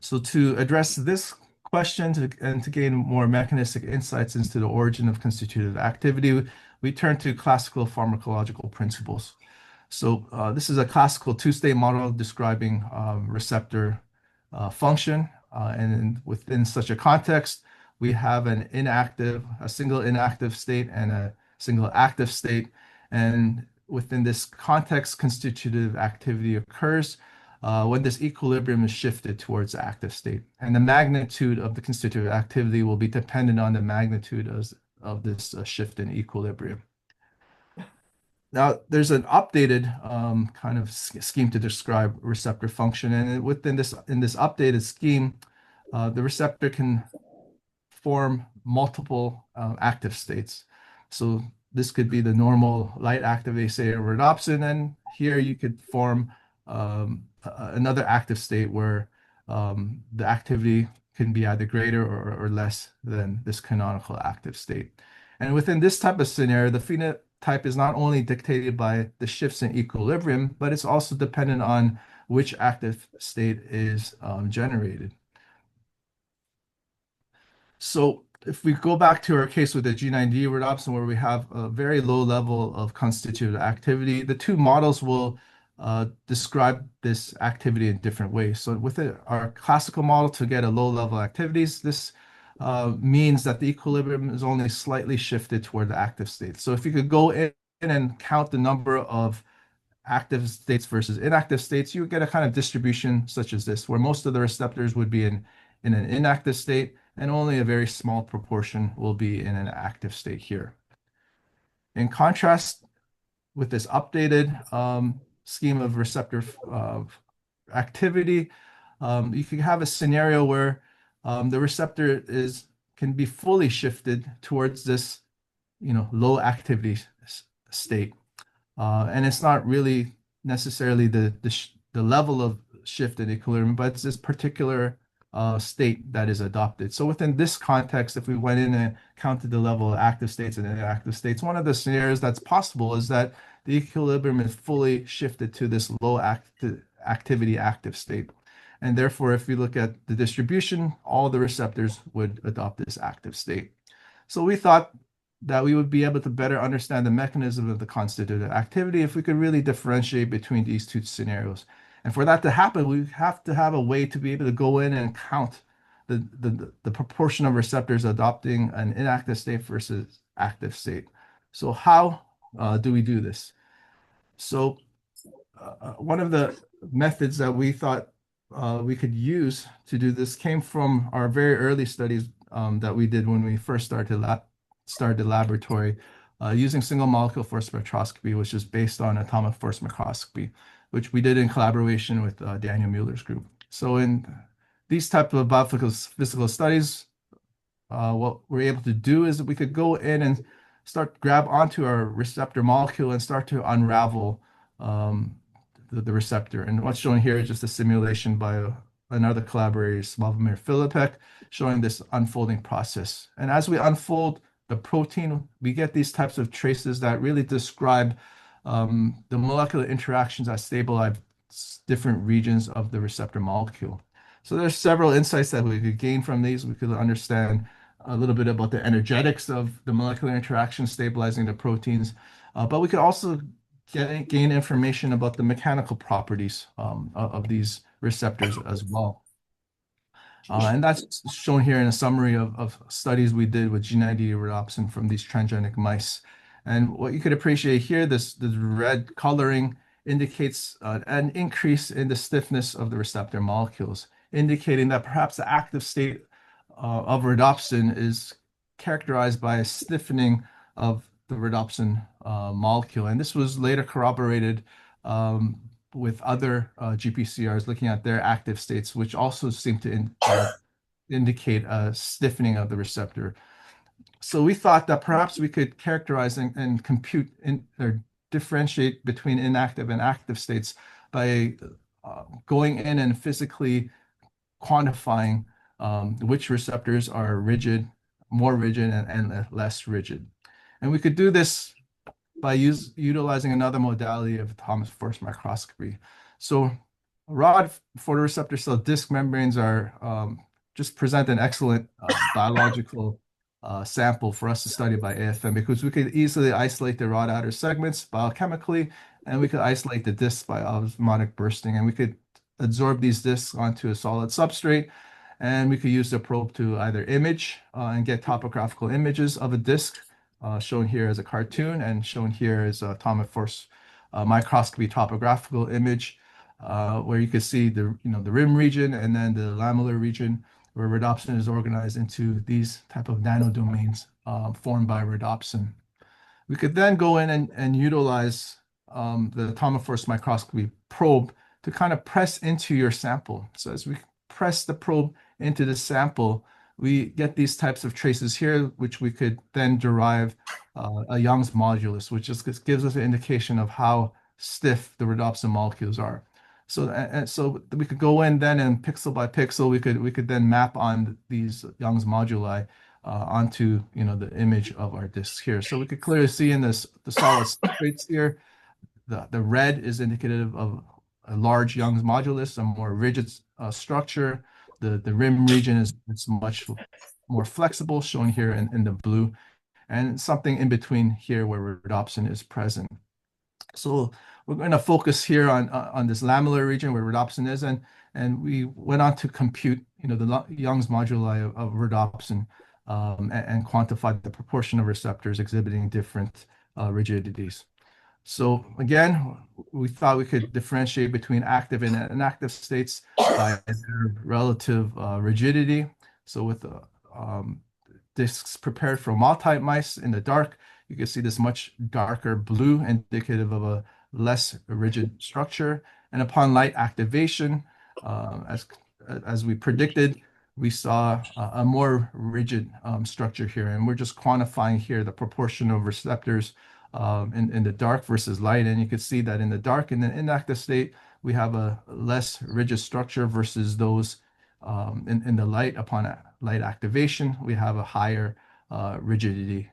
So to address this question and to gain more mechanistic insights into the origin of constitutive activity, we turn to classical pharmacological principles. So this is a classical two-state model describing receptor function. And within such a context, we have a single inactive state and a single active state. And within this context, constitutive activity occurs when this equilibrium is shifted towards the active state. And the magnitude of the constitutive activity will be dependent on the magnitude of this shift in equilibrium. Now, there's an updated kind of scheme to describe receptor function. And in this updated scheme, the receptor can form multiple active states. So this could be the normal light activated state of rhodopsin, and here you could form another active state where the activity can be either greater or less than this canonical active state. And within this type of scenario, the phenotype is not only dictated by the shifts in equilibrium, but it's also dependent on which active state is generated. So if we go back to our case with the G9D rhodopsin, where we have a very low level of constitutive activity, the two models will describe this activity in different ways. So with our classical model, to get a low level activities, this means that the equilibrium is only slightly shifted toward the active state. So if you could go in and count the number of active states versus inactive states, you would get a kind of distribution such as this, where most of the receptors would be in an inactive state, and only a very small proportion will be in an active state here. In contrast, with this updated scheme of receptor activity, you can have a scenario where the receptor can be fully shifted towards this, low activity state. And it's not really necessarily the level of shift in equilibrium, but it's this particular state that is adopted. So within this context, if we went in and counted the level of active states and inactive states, one of the scenarios that's possible is that the equilibrium is fully shifted to this low activity active state. And therefore, if we look at the distribution, all the receptors would adopt this active state. So we thought that we would be able to better understand the mechanism of the constitutive activity if we could really differentiate between these two scenarios. And for that to happen, we have to have a way to be able to go in and count the proportion of receptors adopting an inactive state versus active state. So how do we do this? So one of the methods that we thought we could use to do this came from our very early studies that we did when we first started the laboratory using single molecule force spectroscopy, which is based on atomic force microscopy, which we did in collaboration with Daniel Mueller's group. So in these type of biophysical studies, what we're able to do is we could go in and grab onto our receptor molecule and start to unravel the receptor. And what's shown here is just a simulation by another collaborator, Slavomir Filipek, showing this unfolding process. And as we unfold the protein, we get these types of traces that really describe the molecular interactions that stabilize different regions of the receptor molecule. So there's several insights that we could gain from these. We could understand a little bit about the energetics of the molecular interaction stabilizing the proteins, but we could also gain information about the mechanical properties of these receptors as well. And that's shown here in a summary of studies we did with G9D rhodopsin from these transgenic mice. And what you could appreciate here, this red coloring indicates an increase in the stiffness of the receptor molecules, indicating that perhaps the active state of rhodopsin is characterized by a stiffening of the rhodopsin molecule. And this was later corroborated with other GPCRs looking at their active states, which also seem to indicate a stiffening of the receptor. So we thought that perhaps we could characterize and compute or differentiate between inactive and active states by going in and physically quantifying which receptors are rigid, more rigid, and less rigid. And we could do this by utilizing another modality of atomic force microscopy. So rod photoreceptor cell disc membranes are just present an excellent biological sample for us to study by AFM, because we could easily isolate the rod outer segments biochemically, and we could isolate the discs by osmotic bursting, and we could absorb these discs onto a solid substrate, and we could use the probe to either image and get topographical images of a disc, shown here as a cartoon and shown here as atomic force microscopy topographical image, where you can see the rim region and then the lamellar region, where rhodopsin is organized into these type of nanodomains formed by rhodopsin. We could then go in and utilize the atomic force microscopy probe to kind of press into your sample. So as we press the probe into the sample, we get these types of traces here, which we could then derive a Young's modulus, which just gives us an indication of how stiff the rhodopsin molecules are. So we could go in then and pixel by pixel, we could then map on these Young's moduli onto the image of our discs here. So we could clearly see in the solid substrates here, the red is indicative of a large Young's modulus, a more rigid structure. The rim region is much more flexible, shown here in the blue, and something in between here where rhodopsin is present. So we're going to focus here on this lamellar region where rhodopsin is, and we went on to compute, the Young's moduli of rhodopsin, and quantified the proportion of receptors exhibiting different rigidities. So again, we thought we could differentiate between active and inactive states by their relative rigidity. So with discs prepared from wild-type mice in the dark, you can see this much darker blue, indicative of a less rigid structure. And upon light activation, as we predicted, we saw a more rigid structure here. And we're just quantifying here the proportion of receptors in the dark versus light. And you can see that in the dark, in the inactive state, we have a less rigid structure versus those in the light. Upon light activation, we have a higher rigidity,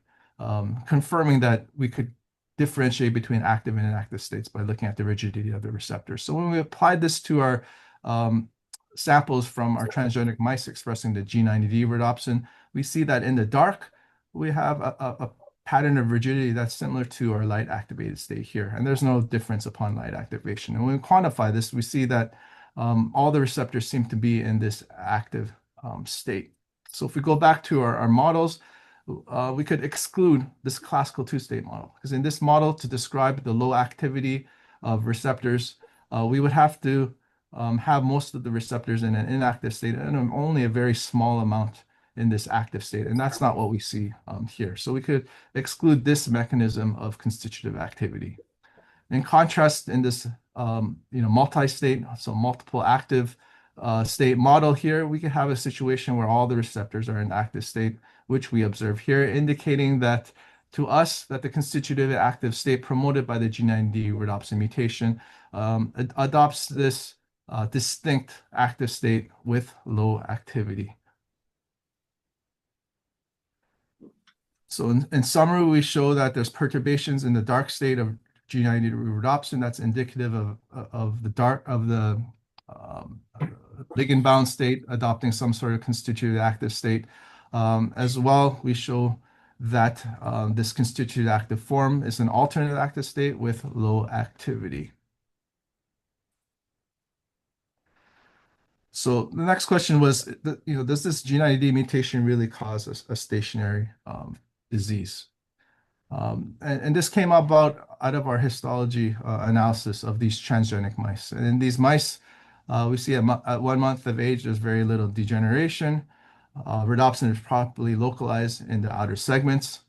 confirming that we could differentiate between active and inactive states by looking at the rigidity of the receptors. So when we applied this to our samples from our transgenic mice expressing the G90D rhodopsin, we see that in the dark, we have a pattern of rigidity that's similar to our light activated state here. And there's no difference upon light activation. And when we quantify this, we see that all the receptors seem to be in this active state. So if we go back to our models, we could exclude this classical two-state model, because in this model, to describe the low activity of receptors, we would have to have most of the receptors in an inactive state and only a very small amount in this active state. And that's not what we see here. So we could exclude this mechanism of constitutive activity. In contrast, in this multi-state, so multiple active state model here, we can have a situation where all the receptors are in active state, which we observe here, indicating that to us that the constitutive active state promoted by the G90D rhodopsin mutation adopts this distinct active state with low activity. So in summary, we show that there's perturbations in the dark state of G90D rhodopsin that's indicative of the ligand-bound state adopting some sort of constitutive active state. As well, we show that this constitutive active form is an alternate active state with low activity. So the next question was, does this G90D mutation really cause a stationary disease? And this came about out of our histology analysis of these transgenic mice. And in these mice, we see at 1 month of age, there's very little degeneration. Rhodopsin is properly localized in the outer segments.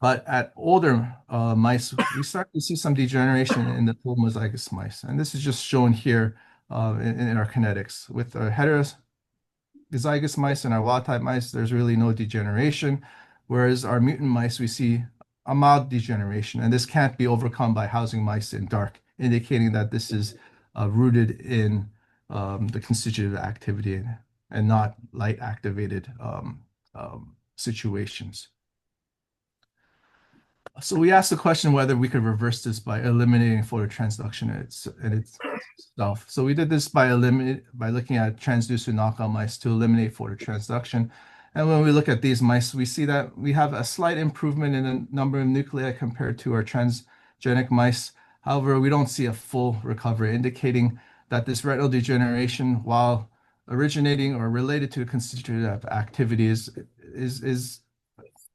But at older mice, we start to see some degeneration in the homozygous mice. And this is just shown here in our kinetics. With our heterozygous mice and our wild-type mice, there's really no degeneration. Whereas our mutant mice, we see a mild degeneration. And this can't be overcome by housing mice in dark, indicating that this is rooted in the constitutive activity and not light activated situations. So we asked the question whether we could reverse this by eliminating phototransduction in itself. So we did this by looking at transducer knockout mice to eliminate phototransduction. And when we look at these mice, we see that we have a slight improvement in the number of nuclei compared to our transgenic mice. However, we don't see a full recovery, indicating that this retinal degeneration, while originating or related to constitutive activity,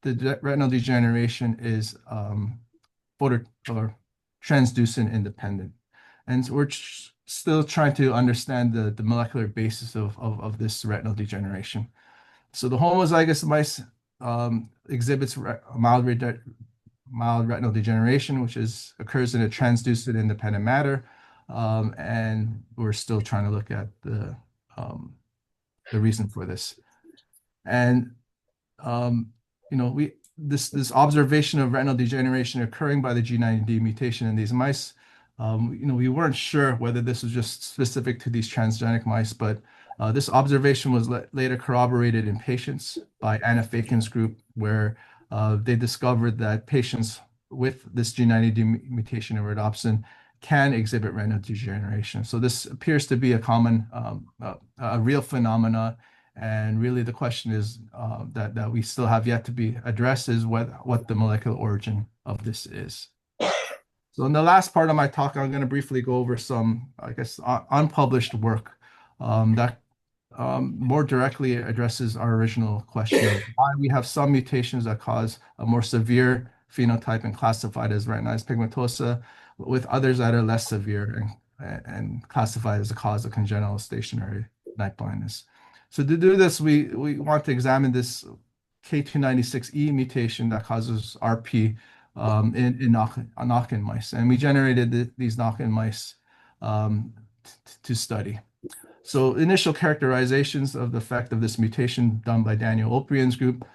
the retinal degeneration is photo or transducin independent. And so we're still trying to understand the molecular basis of this retinal degeneration. So the homozygous mice exhibits mild retinal degeneration, which occurs in a transducin independent matter. And we're still trying to look at the reason for this. And this observation of retinal degeneration occurring by the G90D mutation in these mice, we weren't sure whether this was just specific to these transgenic mice, but this observation was later corroborated in patients by Anna Fakin's group, where they discovered that patients with this G90D mutation in rhodopsin can exhibit retinal degeneration. So this appears to be a common, a real phenomena, And really the question is that we still have yet to be addressed is what the molecular origin of this is. So in the last part of my talk, I'm going to briefly go over some, I guess, unpublished work that more directly addresses our original question of why we have some mutations that cause a more severe phenotype and classified as retinitis pigmentosa, with others that are less severe and classified as a cause of congenital stationary night blindness. So to do this, we want to examine this K296E mutation that causes RP in knock-in mice. And we generated these knock-in mice to study. So initial characterizations of the effect of this mutation done by Daniel Oprian's group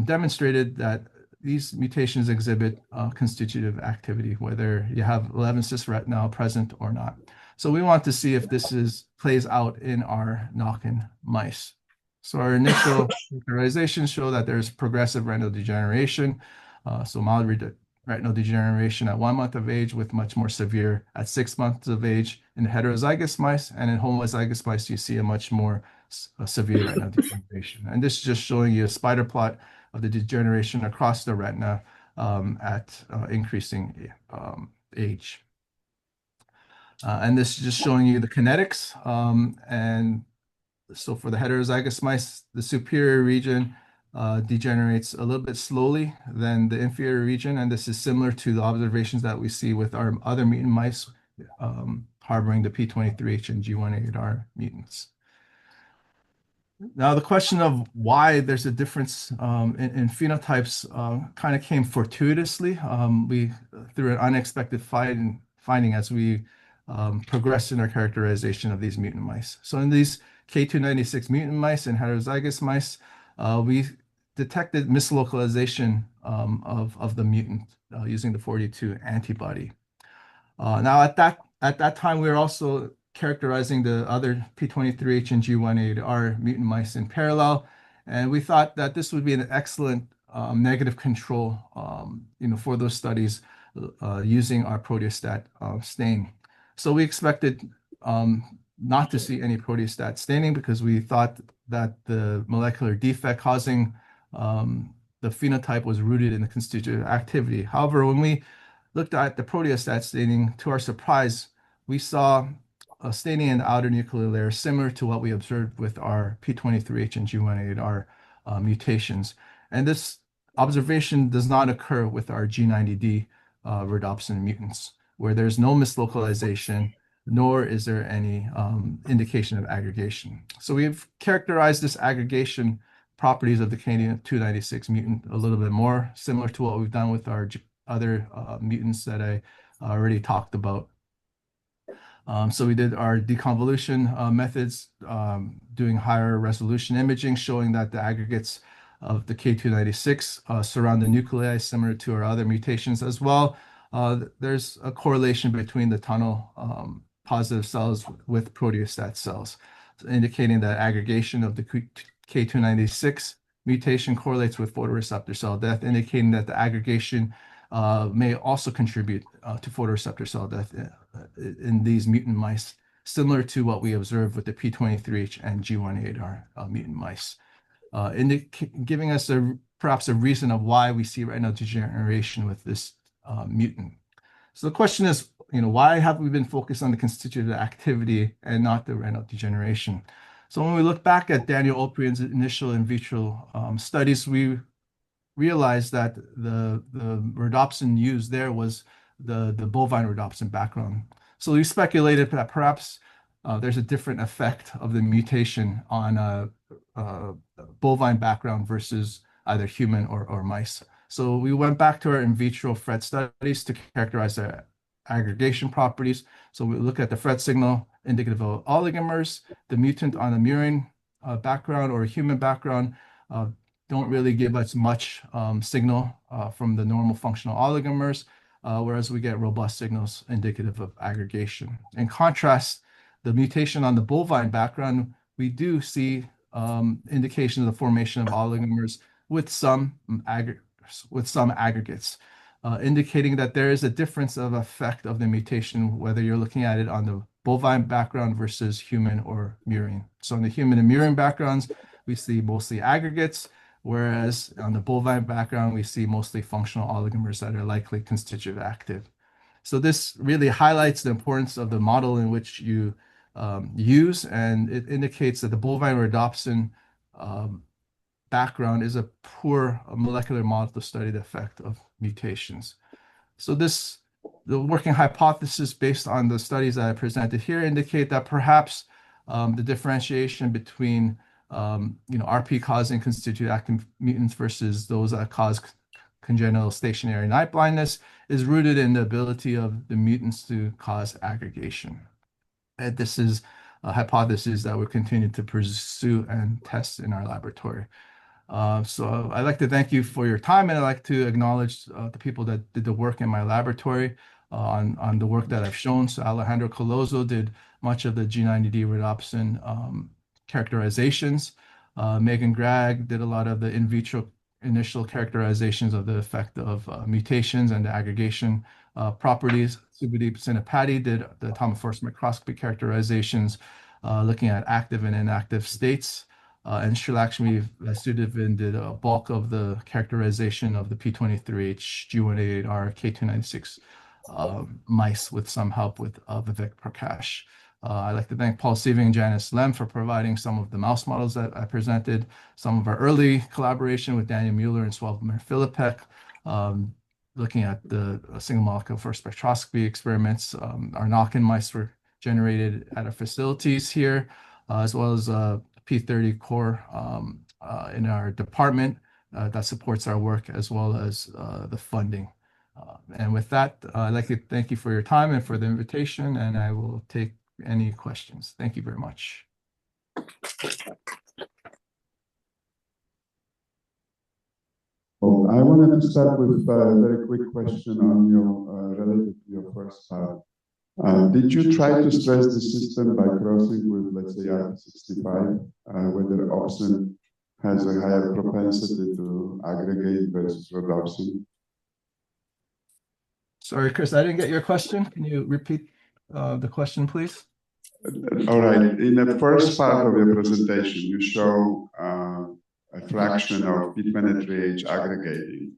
demonstrated that these mutations exhibit constitutive activity, whether you have 11-cis retinal present or not. So we want to see if this plays out in our knock-in mice. So our initial characterizations show that there's progressive retinal degeneration, so mild retinal degeneration at 1 month of age with much more severe at 6 months of age in heterozygous mice, and in homozygous mice you see a much more severe retinal degeneration. And this is just showing you a spider plot of the degeneration across the retina at increasing age. And this is just showing you the kinetics. And so for the heterozygous mice, the superior region degenerates a little bit slowly than the inferior region. And this is similar to the observations that we see with our other mutant mice harboring the P23H and G188R mutants. Now, the question of why there's a difference in phenotypes kind of came fortuitously. Through an unexpected finding as we progressed in our characterization of these mutant mice. So in these K296 mutant mice and heterozygous mice, we detected mislocalization of the mutant using the 42 antibody. Now, at that time, we were also characterizing the other P23H and G188R mutant mice in parallel, and we thought that this would be an excellent negative control, for those studies using our proteostat stain. So we expected not to see any proteostat staining because we thought that the molecular defect causing the phenotype was rooted in the constitutive activity. However, when we looked at the proteostat staining, to our surprise, we saw a staining in the outer nuclear layer similar to what we observed with our P23H and G188R mutations. And this observation does not occur with our G90D rhodopsin mutants, where there's no mislocalization, nor is there any indication of aggregation. So we've characterized this aggregation properties of the K296 mutant a little bit more, similar to what we've done with our other mutants that I already talked about. So we did our deconvolution methods, doing higher resolution imaging, showing that the aggregates of the K296 surround the nuclei, similar to our other mutations as well. There's a correlation between the tunnel positive cells with proteostat cells, indicating that aggregation of the K296 mutation correlates with photoreceptor cell death, indicating that the aggregation may also contribute to photoreceptor cell death in these mutant mice, similar to what we observed with the P23H and G188R mutant mice, giving us perhaps a reason of why we see retinal degeneration with this mutant. So the question is, why have we been focused on the constitutive activity and not the retinal degeneration? So when we look back at Daniel Oprian's initial in vitro studies, we realized that the rhodopsin used there was the bovine rhodopsin background. So we speculated that perhaps there's a different effect of the mutation on a bovine background versus either human or mice. So we went back to our in vitro FRET studies to characterize the aggregation properties. So we look at the FRET signal indicative of oligomers, the mutant on a murine background or a human background don't really give us much signal from the normal functional oligomers, whereas we get robust signals indicative of aggregation. In contrast, the mutation on the bovine background, we do see indication of the formation of oligomers with some aggregates, indicating that there is a difference of effect of the mutation, whether you're looking at it on the bovine background versus human or murine. So in the human and murine backgrounds, we see mostly aggregates, whereas on the bovine background, we see mostly functional oligomers that are likely constitutive active. So this really highlights the importance of the model in which you use, and it indicates that the bovine rhodopsin background is a poor molecular model to study the effect of mutations. So the working hypothesis based on the studies that I presented here indicate that perhaps the differentiation between RP causing constitutive active mutants versus those that cause congenital stationary night blindness is rooted in the ability of the mutants to cause aggregation. And this is a hypothesis that we'll continue to pursue and test in our laboratory. So I'd like to thank you for your time, and I'd like to acknowledge the people that did the work in my laboratory on the work that I've shown. So Alejandro Colozo did much of the G90D rhodopsin characterizations. Megan Gregg did a lot of the in vitro initial characterizations of the effect of mutations and the aggregation properties. Subhadeep Sinapati did the atomic force microscopy characterizations looking at active and inactive states. And Srilakshmi Vasudevin did a bulk of the characterization of the P23H G188R K296 mice with some help with Vivek Prakash. I'd like to thank Paul Sieving and Janice Lem for providing some of the mouse models that I presented, some of our early collaboration with Daniel Mueller and Swavomir Filipek, looking at the single molecule for spectroscopy experiments. Our knock-in mice were generated at our facilities here, as well as P30 core in our department that supports our work, as well as the funding. And with that, I'd like to thank you for your time and for the invitation, and I will take any questions. Thank you very much. Well, I wanted to start with a very quick question on your related to your first part. Did you try to stress the system by crossing with, let's say, RP65, whether opsin has a higher propensity to aggregate versus rhodopsin? Sorry, Chris, I didn't get your question. Can you repeat the question, please? All right. In the first part of your presentation, you show a fraction of P23H aggregating.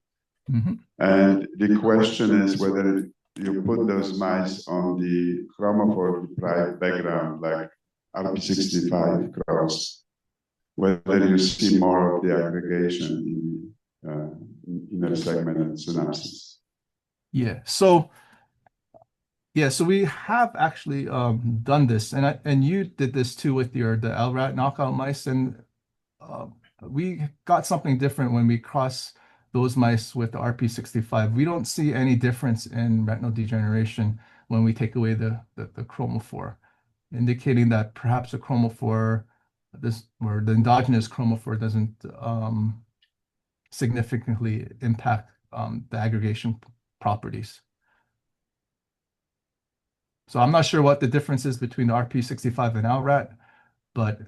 Mm-hmm. And the question is whether you put those mice on the chromophore deprived background, like RP65 cross, whether you see more of the aggregation in the inner segment and synapses. So we have actually done this, and you did this too with the LRAT knockout mice, and we got something different when we cross those mice with the RP65. We don't see any difference in retinal degeneration when we take away the chromophore, indicating that perhaps the chromophore, or the endogenous chromophore, doesn't significantly impact the aggregation properties. So I'm not sure what the difference is between the RP65 and LRAT, but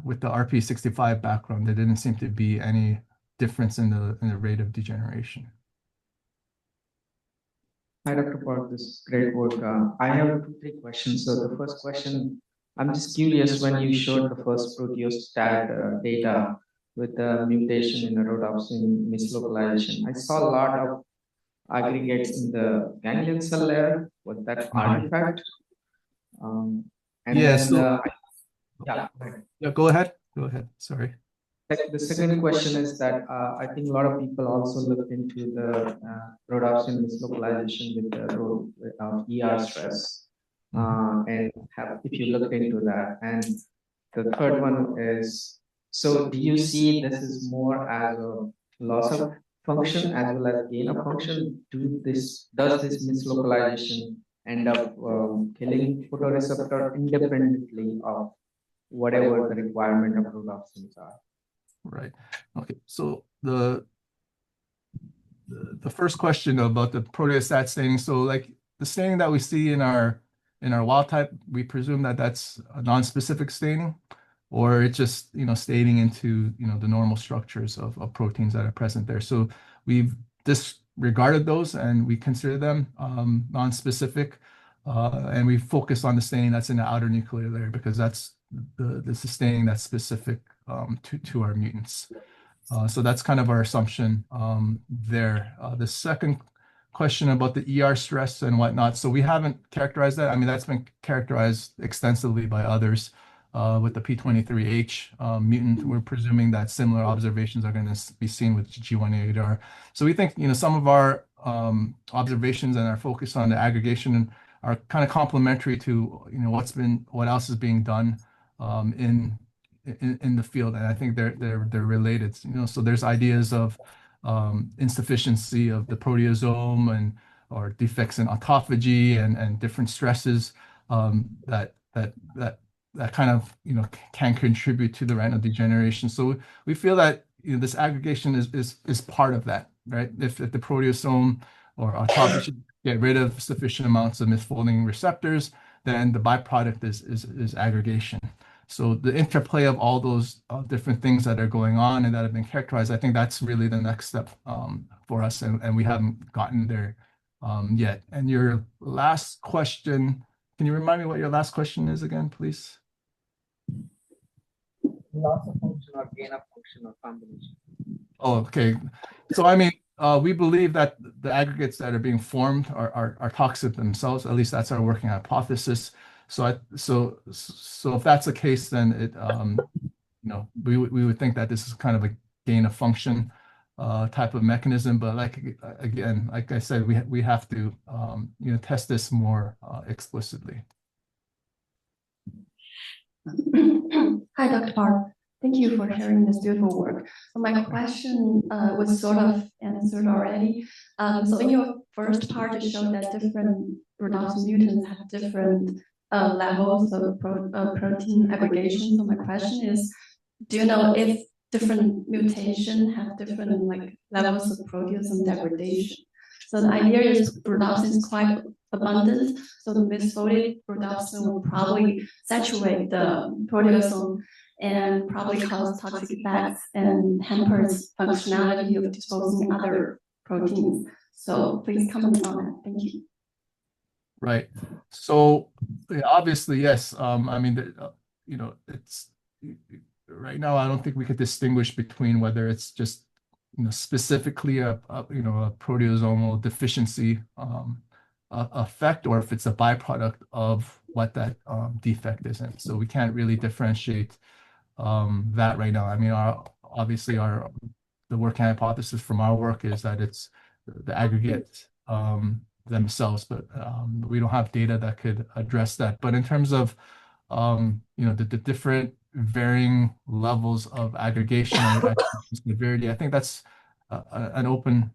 with the RP65 background, there didn't seem to be any difference in the rate of degeneration. Hi, Dr. Park. This is great work. I have 3 questions. So the first question, I'm just curious, when you showed the first proteostat data with the mutation in the rhodopsin mislocalization, I saw a lot of aggregates in the ganglion cell layer. Was that artifact? Go ahead. Sorry. The second question is that I think a lot of people also looked into the rhodopsin mislocalization with the role of ER stress, and if you looked into that. And the third one is, so do you see this is more as a loss of function as well as gain of function? Does this mislocalization end up killing photoreceptor independently of whatever the requirement of rhodopsins are? Right. Okay. So the first question about the proteostat staining. So like the staining that we see in our wild type, we presume that that's a non-specific staining, or it's just staining into the normal structures of proteins that are present there. So we've disregarded those and we consider them non-specific. And we focus on the staining that's in the outer nuclear layer because that's the staining that's specific to our mutants. So that's kind of our assumption there. The second question about the ER stress and whatnot. So we haven't characterized that. I mean, that's been characterized extensively by others with the P23H mutant. We're presuming that similar observations are going to be seen with G188R. So we think, some of our observations and our focus on the aggregation are kind of complementary to, what else is being done in the field, and I think they're related. So there's ideas of insufficiency of the proteasome or defects in autophagy and different stresses that kind of can contribute to the retinal degeneration. So we feel that this aggregation is part of that, right? If the proteasome or autophagy get rid of sufficient amounts of misfolding receptors, then the byproduct is aggregation. So the interplay of all those different things that are going on and that have been characterized, I think that's really the next step for us, and we haven't gotten there yet. And your last question, can you remind me what your last question is again, please? Loss of function or gain of function or combination. Oh, okay. So I mean, we believe that the aggregates that are being formed are toxic themselves. At least that's our working hypothesis. So if that's the case, then we would think that this is kind of a gain of function type of mechanism. But like I said, we have to test this more explicitly. Hi, Dr. Park. Thank you for sharing this beautiful work. So my question was sort of answered already. So in your first part, you showed that different rhodopsin mutants have different levels of protein aggregation. So my question is, do you know if different mutations have different levels of proteasome degradation? So the idea is rhodopsin is quite abundant, so the misfolded rhodopsin will probably saturate the proteasome and probably cause toxic effects and hampers functionality of disposing other proteins. So please comment on that. Thank you. Right. So obviously, yes. I mean, it's right now. I don't think we could distinguish between whether it's just specifically a proteasomal deficiency effect, or if it's a byproduct of what that defect is in. So we can't really differentiate that right now. I mean, obviously the working hypothesis from our work is that it's the aggregate themselves, but we don't have data that could address that. But in terms of the different varying levels of aggregation or severity, I think that's an open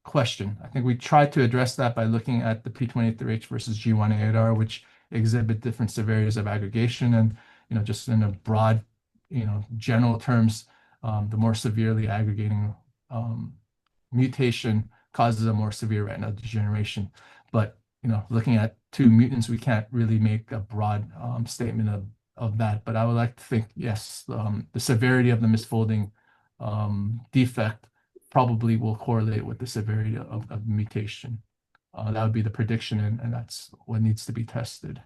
question. I think we tried to address that by looking at the P23H versus G188R, which exhibit different severities of aggregation, and just in a broad general terms, the more severely aggregating mutation causes a more severe retinal degeneration. But looking at two mutants, we can't really make a broad statement of that. But I would like to think, yes, the severity of the misfolding defect probably will correlate with the severity of mutation. That would be the prediction, and that's what needs to be tested.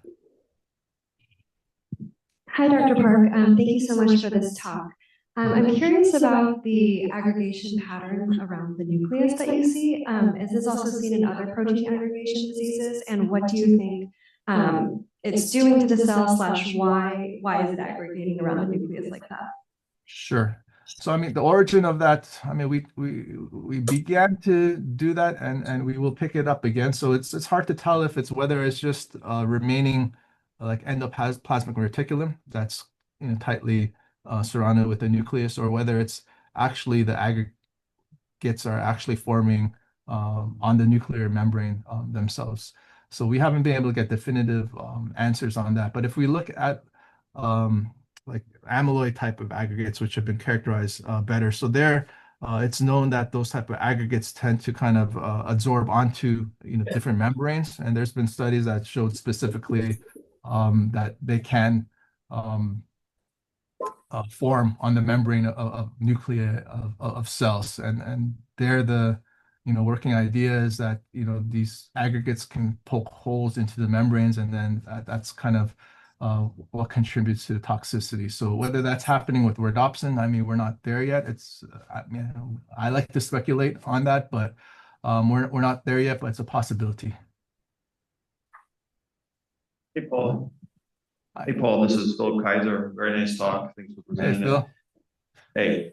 Hi, Dr. Park. Thank you so much for this talk. I'm curious about the aggregation pattern around the nucleus that you see. Is this also seen in other protein aggregation diseases? And what do you think it's doing to the cell / why is it aggregating around the nucleus like that? Sure. So, I mean, the origin of that, I mean, we began to do that, and we will pick it up again. So it's hard to tell if it's whether it's just remaining like endoplasmic reticulum that's tightly surrounded with the nucleus, or whether it's actually the aggregates are actually forming on the nuclear membrane themselves. So we haven't been able to get definitive answers on that. But if we look at like amyloid type of aggregates, which have been characterized better, so there it's known that those type of aggregates tend to kind of absorb onto different membranes, and there's been studies that showed specifically that they can form on the membrane of nuclei of cells, and they're the working idea is that, these aggregates can poke holes into the membranes, and then that's kind of what contributes to the toxicity. So whether that's happening with rhodopsin, I mean, we're not there yet. I like to speculate on that, but we're not there yet, but it's a possibility. Hey, Paul. Hey, Paul, this is Phil Kaiser. Very nice talk. Thanks for presenting Hey, Phil. Hey,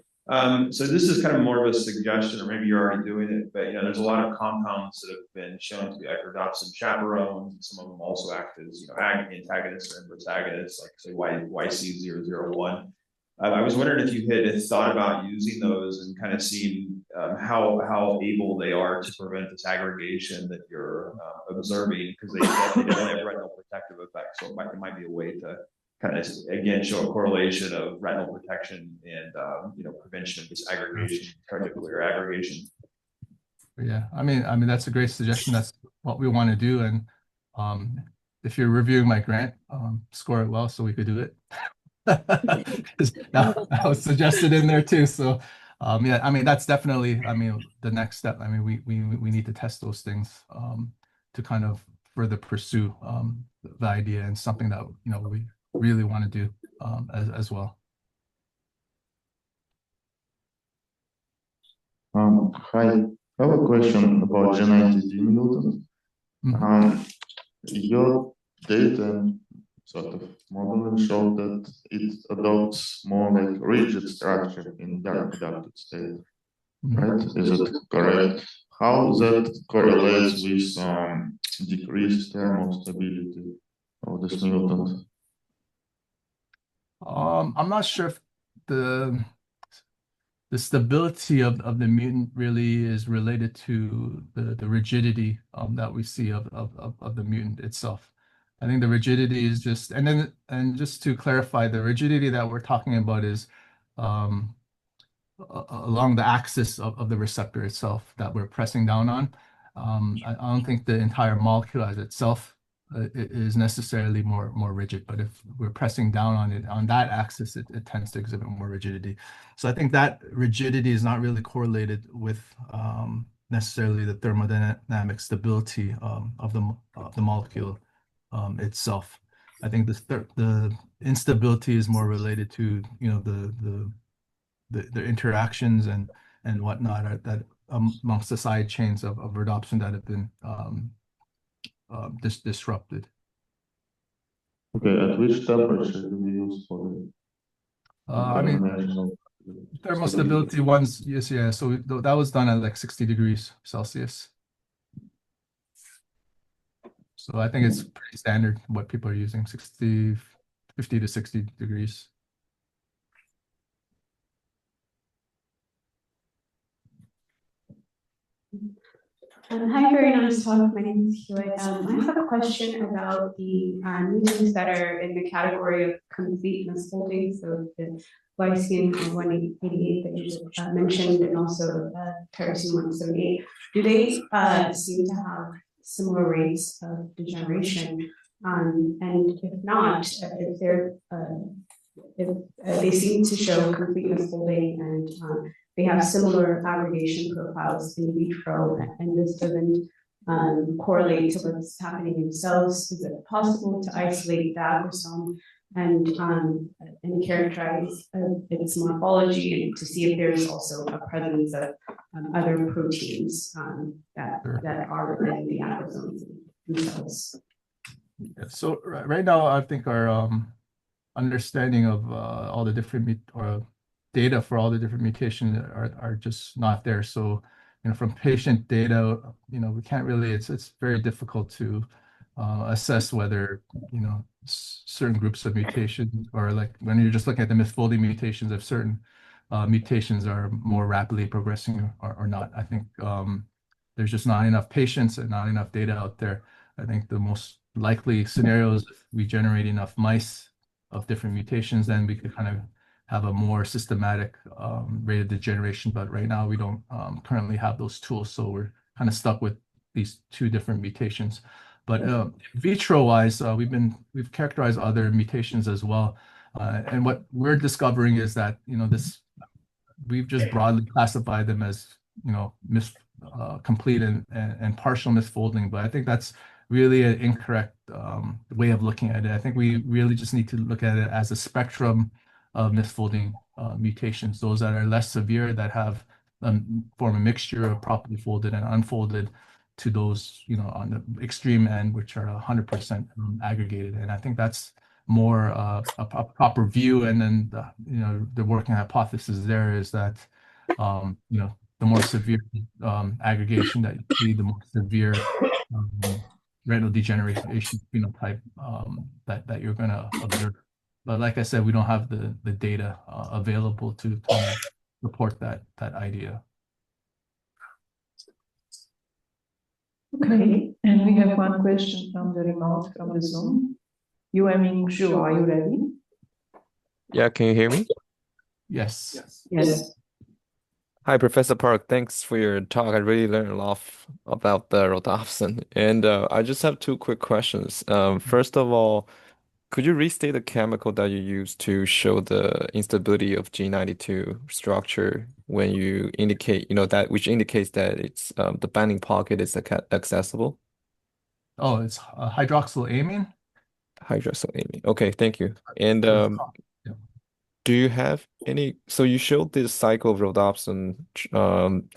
so this is kind of more of a suggestion, or maybe you're already doing it, but there's a lot of compounds that have been shown to be like rhodopsin chaperones, and some of them also act as antagonists or inverse agonists, like say YC001. I was wondering if you had thought about using those and kind of seeing how able they are to prevent this aggregation that you're observing, because they definitely have retinal protective effects. So it might be a way to kind of again show a correlation of retinal protection and prevention of this aggregation, particular aggregation. Yeah, I mean that's a great suggestion. That's what we want to do, and if you're reviewing my grant, score it well so we could do it. that was suggested in there too. So yeah, I mean that's definitely the next step. I mean we need to test those things to kind of further pursue the idea, and something that we really want to do as well. Hi, I have a question about G90D mutant. Your data sort of modeling showed that it adopts more like rigid structure in dark adapted state, right? Is it correct? How that correlates with decreased thermal stability of this mutant? I'm not sure if the stability of the mutant really is related to the rigidity that we see of the mutant itself. I think the rigidity is just, and just to clarify, the rigidity that we're talking about is along the axis of the receptor itself that we're pressing down on. I don't think the entire molecule as itself is necessarily more rigid, but if we're pressing down on it on that axis, it tends to exhibit more rigidity. So I think that rigidity is not really correlated with necessarily the thermodynamic stability of the molecule itself. I think the instability is more related to the interactions and whatnot that amongst the side chains of rhodopsin that have been disrupted. Okay, at which temperature do we use for the thermal stability ones? Yes, yeah. So that was done at like 60 degrees Celsius. So I think it's pretty standard what people are using, 50 to 60 degrees. Hi, very nice talk. My name is Hewitt. I have a question about the mutants that are in the category of complete misfolding. So the glycine 188 that you mentioned, and also tyrosine 178. Do they seem to have similar rates of degeneration? And if not, if they seem to show complete misfolding and they have similar aggregation profiles in vitro, and this doesn't correlate to what's happening in cells, is it possible to isolate the agrosome and characterize its morphology, and to see if there's also a presence of other proteins that are within the agrosomes themselves? Yeah, so right now, I think our understanding of all the different data for all the different mutations are just not there. So, from patient data, we can't really, it's very difficult to assess whether, certain groups of mutations, or like when you're just looking at the misfolding mutations, if certain mutations are more rapidly progressing or not. I think there's just not enough patients and not enough data out there. I think the most likely scenarios, if we generate enough mice of different mutations, then we could kind of have a more systematic rate of degeneration. But right now we don't currently have those tools, so we're kind of stuck with these two different mutations. But vitro-wise, we've characterized other mutations as well, and what we're discovering is that we've just broadly classified them as complete and partial misfolding, but I think that's really an incorrect way of looking at it. I think we really just need to look at it as a spectrum of misfolding mutations, those that are less severe, that have form a mixture of properly folded and unfolded, to those, you know, on the extreme end, which are 100% aggregated. And I think that's more a proper view. And then, you know, the working hypothesis there is that, you know, the more severe aggregation that you see, the more severe retinal degeneration phenotype that you're going to observe. But like I said, we don't have the data available to kind of support that idea. Okay, and we have one question from the remote, from the Zoom. Yueming Zhu, are you ready? Yeah, can you hear me? Yes. Yes. Hi, Professor Park. Thanks for your talk. I really learned a lot about the rhodopsin. And I just have two quick questions. First of all, could you restate the chemical that you use to show the instability of G92 structure when you indicate, you know, that which indicates that it's the binding pocket is accessible? Oh, it's hydroxylamine. Hydroxylamine. Okay, thank you. And Yeah. do you have any? So you showed this cycle of rhodopsin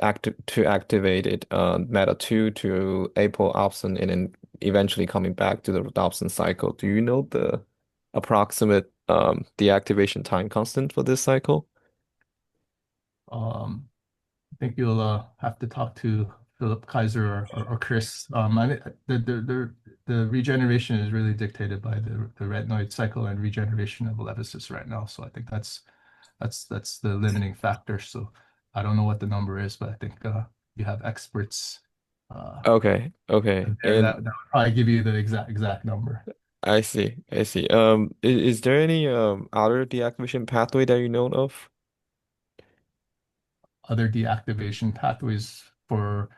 activated meta-2 to apoliopsin and then eventually coming back to the rhodopsin cycle. Do you know the approximate deactivation time constant for this cycle? I think you'll have to talk to Philip Kaiser or Chris. I mean, the regeneration is really dictated by the retinoid cycle and regeneration of alevosis retinal. So I think that's the limiting factor. So I don't know what the number is, but I think you have experts. Okay. And that would probably give you the exact number. I see. Is there any other deactivation pathway that you know of? Other deactivation pathways for,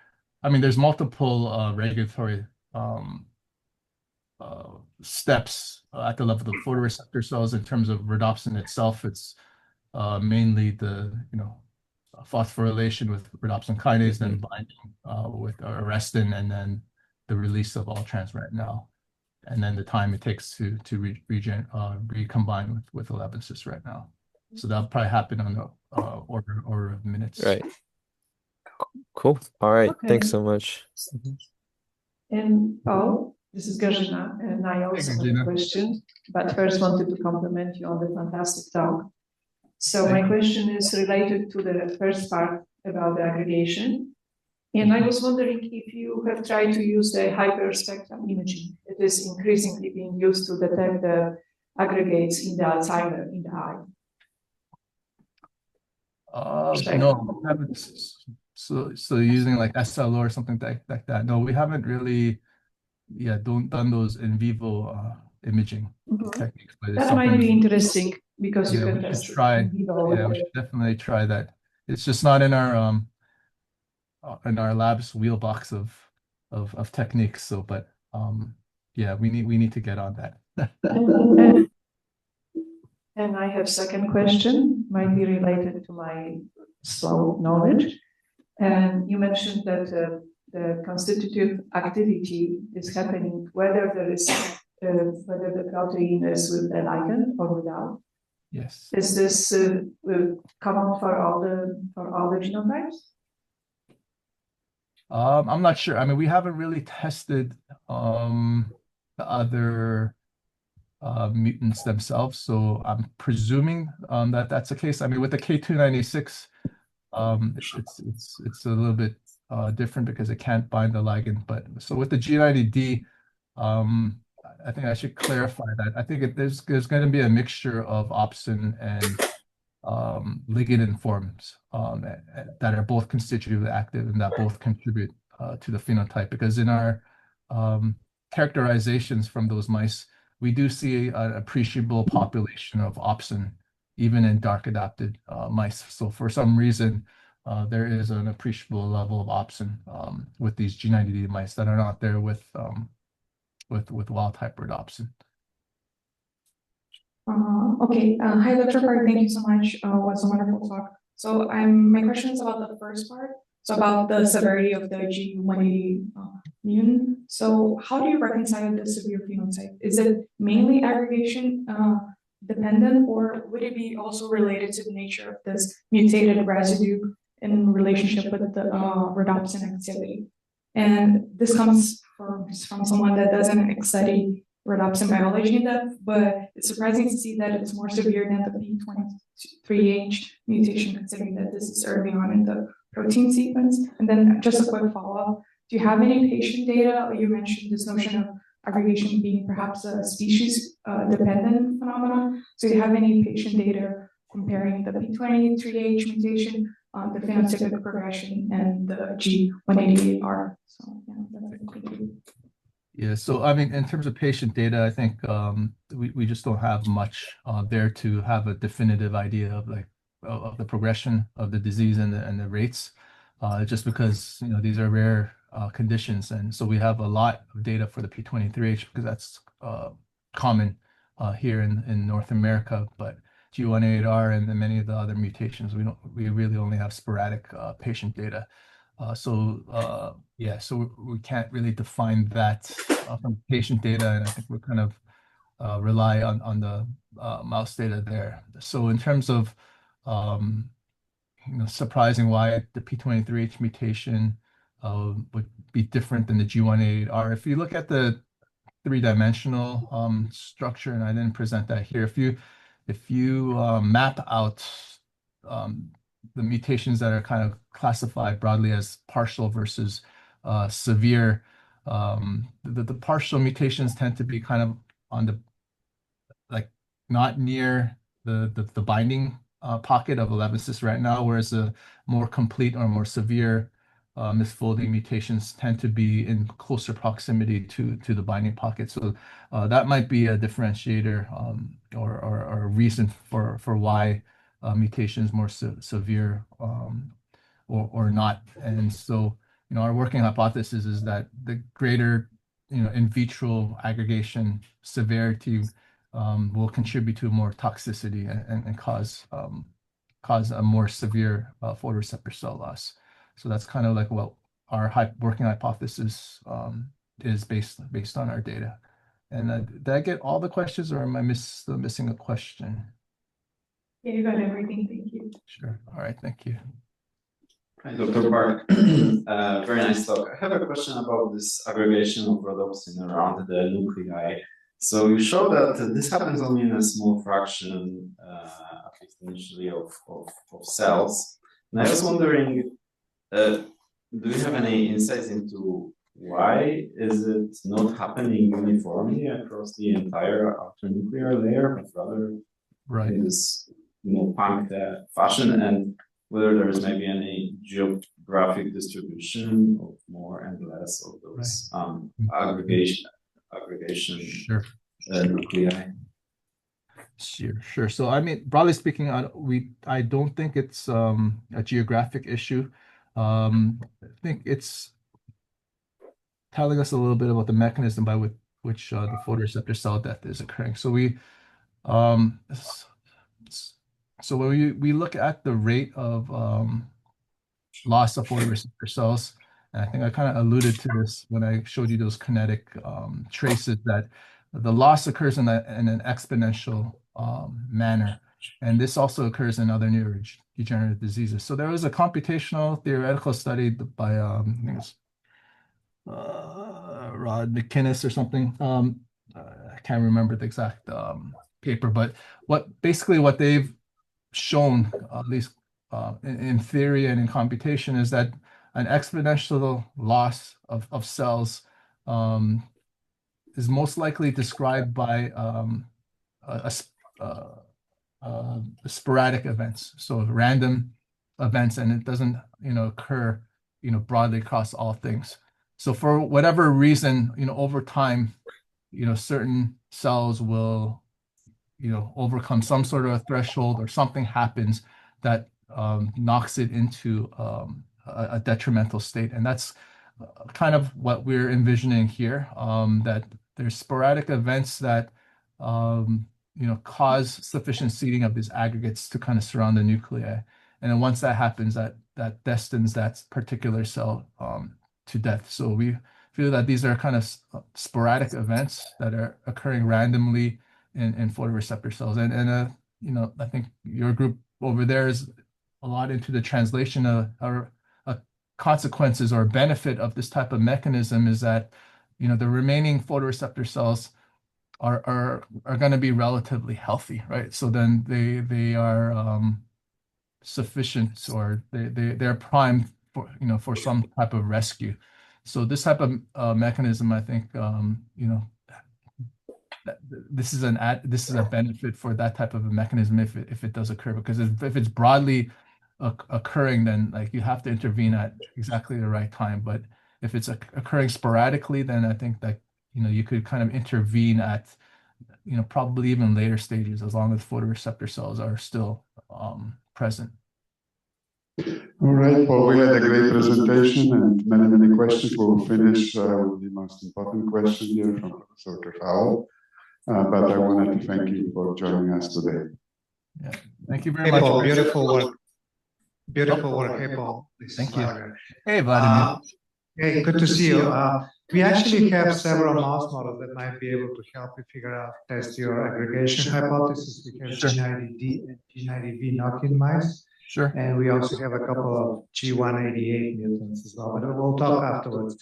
I mean, there's multiple regulatory steps at the level of the photoreceptor cells. In terms of rhodopsin itself, it's mainly the, you know, phosphorylation with rhodopsin kinase, then binding with arrestin, and then the release of all transretinal, and then the time it takes to recombine with alevosis retinal. So that'll probably happen on the order of minutes. Right. Cool. All right. Okay. Thanks so much. And Paul, this is Gajina, and I also have a question, but first wanted to compliment you on the fantastic talk. So my question is related to the first part about the aggregation. And I was wondering if you have tried to use the hyperspectral imaging. It is increasingly being used to detect the aggregates in the Alzheimer in the eye. No, we haven't. So using like SLO or something like that. No, we haven't really, done those in vivo imaging techniques. But it's that might be interesting because you we can should test try. in vivo. Yeah, we should definitely try that. It's just not in our lab's wheelbox of techniques. So, but yeah, we need to get on that. And I have second question, might be related to my slow knowledge. And you mentioned that the constitutive activity is happening whether there is whether the protein is with the ligand or without. Yes. Is this common for all the genotypes? I'm not sure. I mean, we haven't really tested the other mutants themselves, so I'm presuming that that's the case. I mean, with the K296, it's a little bit different because it can't bind the ligand. But so with the G90D, I think I should clarify that. I think there's going to be a mixture of opsin and ligandin forms that are both constitutively active and that both contribute to the phenotype. Because in our characterizations from those mice, we do see an appreciable population of opsin even in dark adapted mice. So for some reason, there is an appreciable level of opsin with these G90D mice that are not there with wild type rhodopsin. Okay. Hi, Dr. Park. Thank you so much. Was a wonderful talk. So my question is about the first part. so about the severity of the G180 mutant. So how do you reconcile the severe phenotype? Is it mainly aggregation dependent, or would it be also related to the nature of this mutated residue in relationship with the rhodopsin activity? And this comes from someone that doesn't study rhodopsin biology in depth, but it's surprising to see that it's more severe than the P23H mutation, considering that this is early on in the protein sequence. And then just a quick follow-up. Do you have any patient data? You mentioned this notion of aggregation being perhaps a species dependent phenomenon. So do you have any patient data comparing the P23H mutation, the phenotypic progression, and the G188R? So yeah, that's it. Thank you. Yeah, so I mean, in terms of patient data, I think we just don't have much there to have a definitive idea of like of the progression of the disease and the rates, just because these are rare conditions, and so we have a lot of data for the P23H because that's common here in North America, but G188R and many of the other mutations we really only have sporadic patient data. So we can't really define that from patient data, and I think we're kind of rely on the mouse data there. So in terms of surprising why the P23H mutation would be different than the G188R. If you look at the three-dimensional structure, and I didn't present that here, if you map out the mutations that are kind of classified broadly as partial versus severe, the partial mutations tend to be kind of on the not near the binding pocket of 11 cis retinal, whereas the more complete or more severe misfolding mutations tend to be in closer proximity to the binding pocket. So that might be a differentiator or a reason for why mutations more severe or not. And so our working hypothesis is that the greater in vitro aggregation severity will contribute to more toxicity and cause a more severe photoreceptor cell loss. So that's kind of like what our working hypothesis is based on our data. And did I get all the questions, or am I still missing a question? Yeah, you got everything. Thank you. Sure. All right. Thank you. Hi, Dr. Park. Very nice talk. I have a question about this aggregation of rhodopsin around the nuclei. So you show that this happens only in a small fraction, at least initially, of cells. And I was wondering, do you have any insights into why is it not happening uniformly across the entire outer nuclear layer, but rather in this punched fashion, and whether there is maybe any geographic distribution of more and less of those aggregation nuclei? Sure. So I mean, broadly speaking, I don't think it's a geographic issue. I think it's telling us a little bit about the mechanism by which the photoreceptor cell death is occurring. So when we look at the rate of loss of photoreceptor cells, and I think I kind of alluded to this when I showed you those kinetic traces, that the loss occurs in an exponential manner. And this also occurs in other neurodegenerative diseases. So there was a computational theoretical study by I think it's Rod McInnes or something. I can't remember the exact paper, but what they've shown, at least in theory and in computation, is that an exponential loss of cells is most likely described by sporadic events, so random events, and it doesn't occur broadly across all things. So for whatever reason, over time, certain cells will overcome some sort of a threshold, or something happens that knocks it into a detrimental state. And that's kind of what we're envisioning here, that there's sporadic events that cause sufficient seeding of these aggregates to kind of surround the nuclei. And then once that happens, that destines that particular cell to death. So we feel that these are kind of sporadic events that are occurring randomly in photoreceptor cells. And you know, I think your group over there is a lot into the translation of consequences or benefit of this type of mechanism is that, you know, the remaining photoreceptor cells are going to be relatively healthy, right? So then they are sufficient, or they're primed for, you know, for some type of rescue. So this type of mechanism, I think, you know, this is a benefit for that type of a mechanism if it does occur, because if it's broadly occurring, then like you have to intervene at exactly the right time. But if it's occurring sporadically, then I think that, you know, you could kind of intervene at, you know, probably even later stages, as long as photoreceptor cells are still present. All right, Paul, we had a great presentation and many questions. We'll finish with the most important question here from Professor Howell. But I wanted to thank you for joining us today. Yeah, thank you very much. Paul, beautiful work. Beautiful work. Hey, Paul. Thank you. Hey, Vladimir. Hey, good to see you. We actually have several mouse models that might be able to help you test your aggregation hypothesis. We have G90D and G90V knock-in mice. Sure. And we also have a couple of G188 mutants as well, but we'll talk afterwards.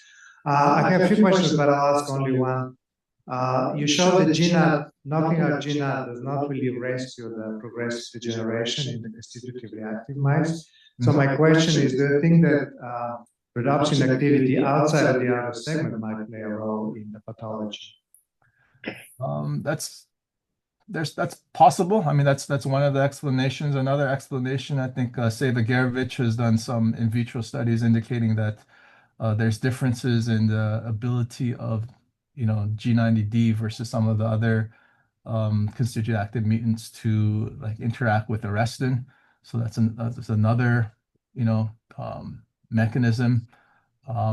I have a few questions, but I'll ask only one. You showed that knocking out GNAT does not really rescue the progressive degeneration in the constitutively active mice. So my question is, do you think that rhodopsin activity outside of the outer segment might play a role in the pathology? That's possible. I mean, that's one of the explanations. Another explanation, I think, Seva has done some in vitro studies indicating that there's differences in the ability of, you know, G90D versus some of the other constitutively active mutants to like interact with arrestin. So that's another, you know, mechanism.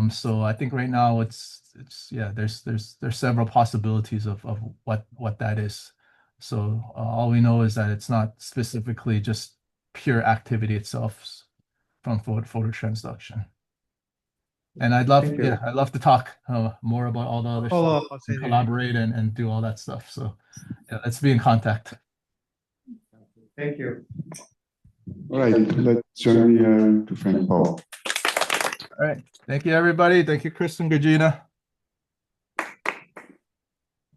So I think right now it's yeah, there's several possibilities of what that is. So all we know is that it's not specifically just pure activity itself from phototransduction. And I'd love to talk more about all the other stuff and collaborate and do all that stuff. So yeah, let's be in contact. Thank you. All right, let's join to thank Paul. All right, thank you everybody. Thank you, Chris and Gurgina.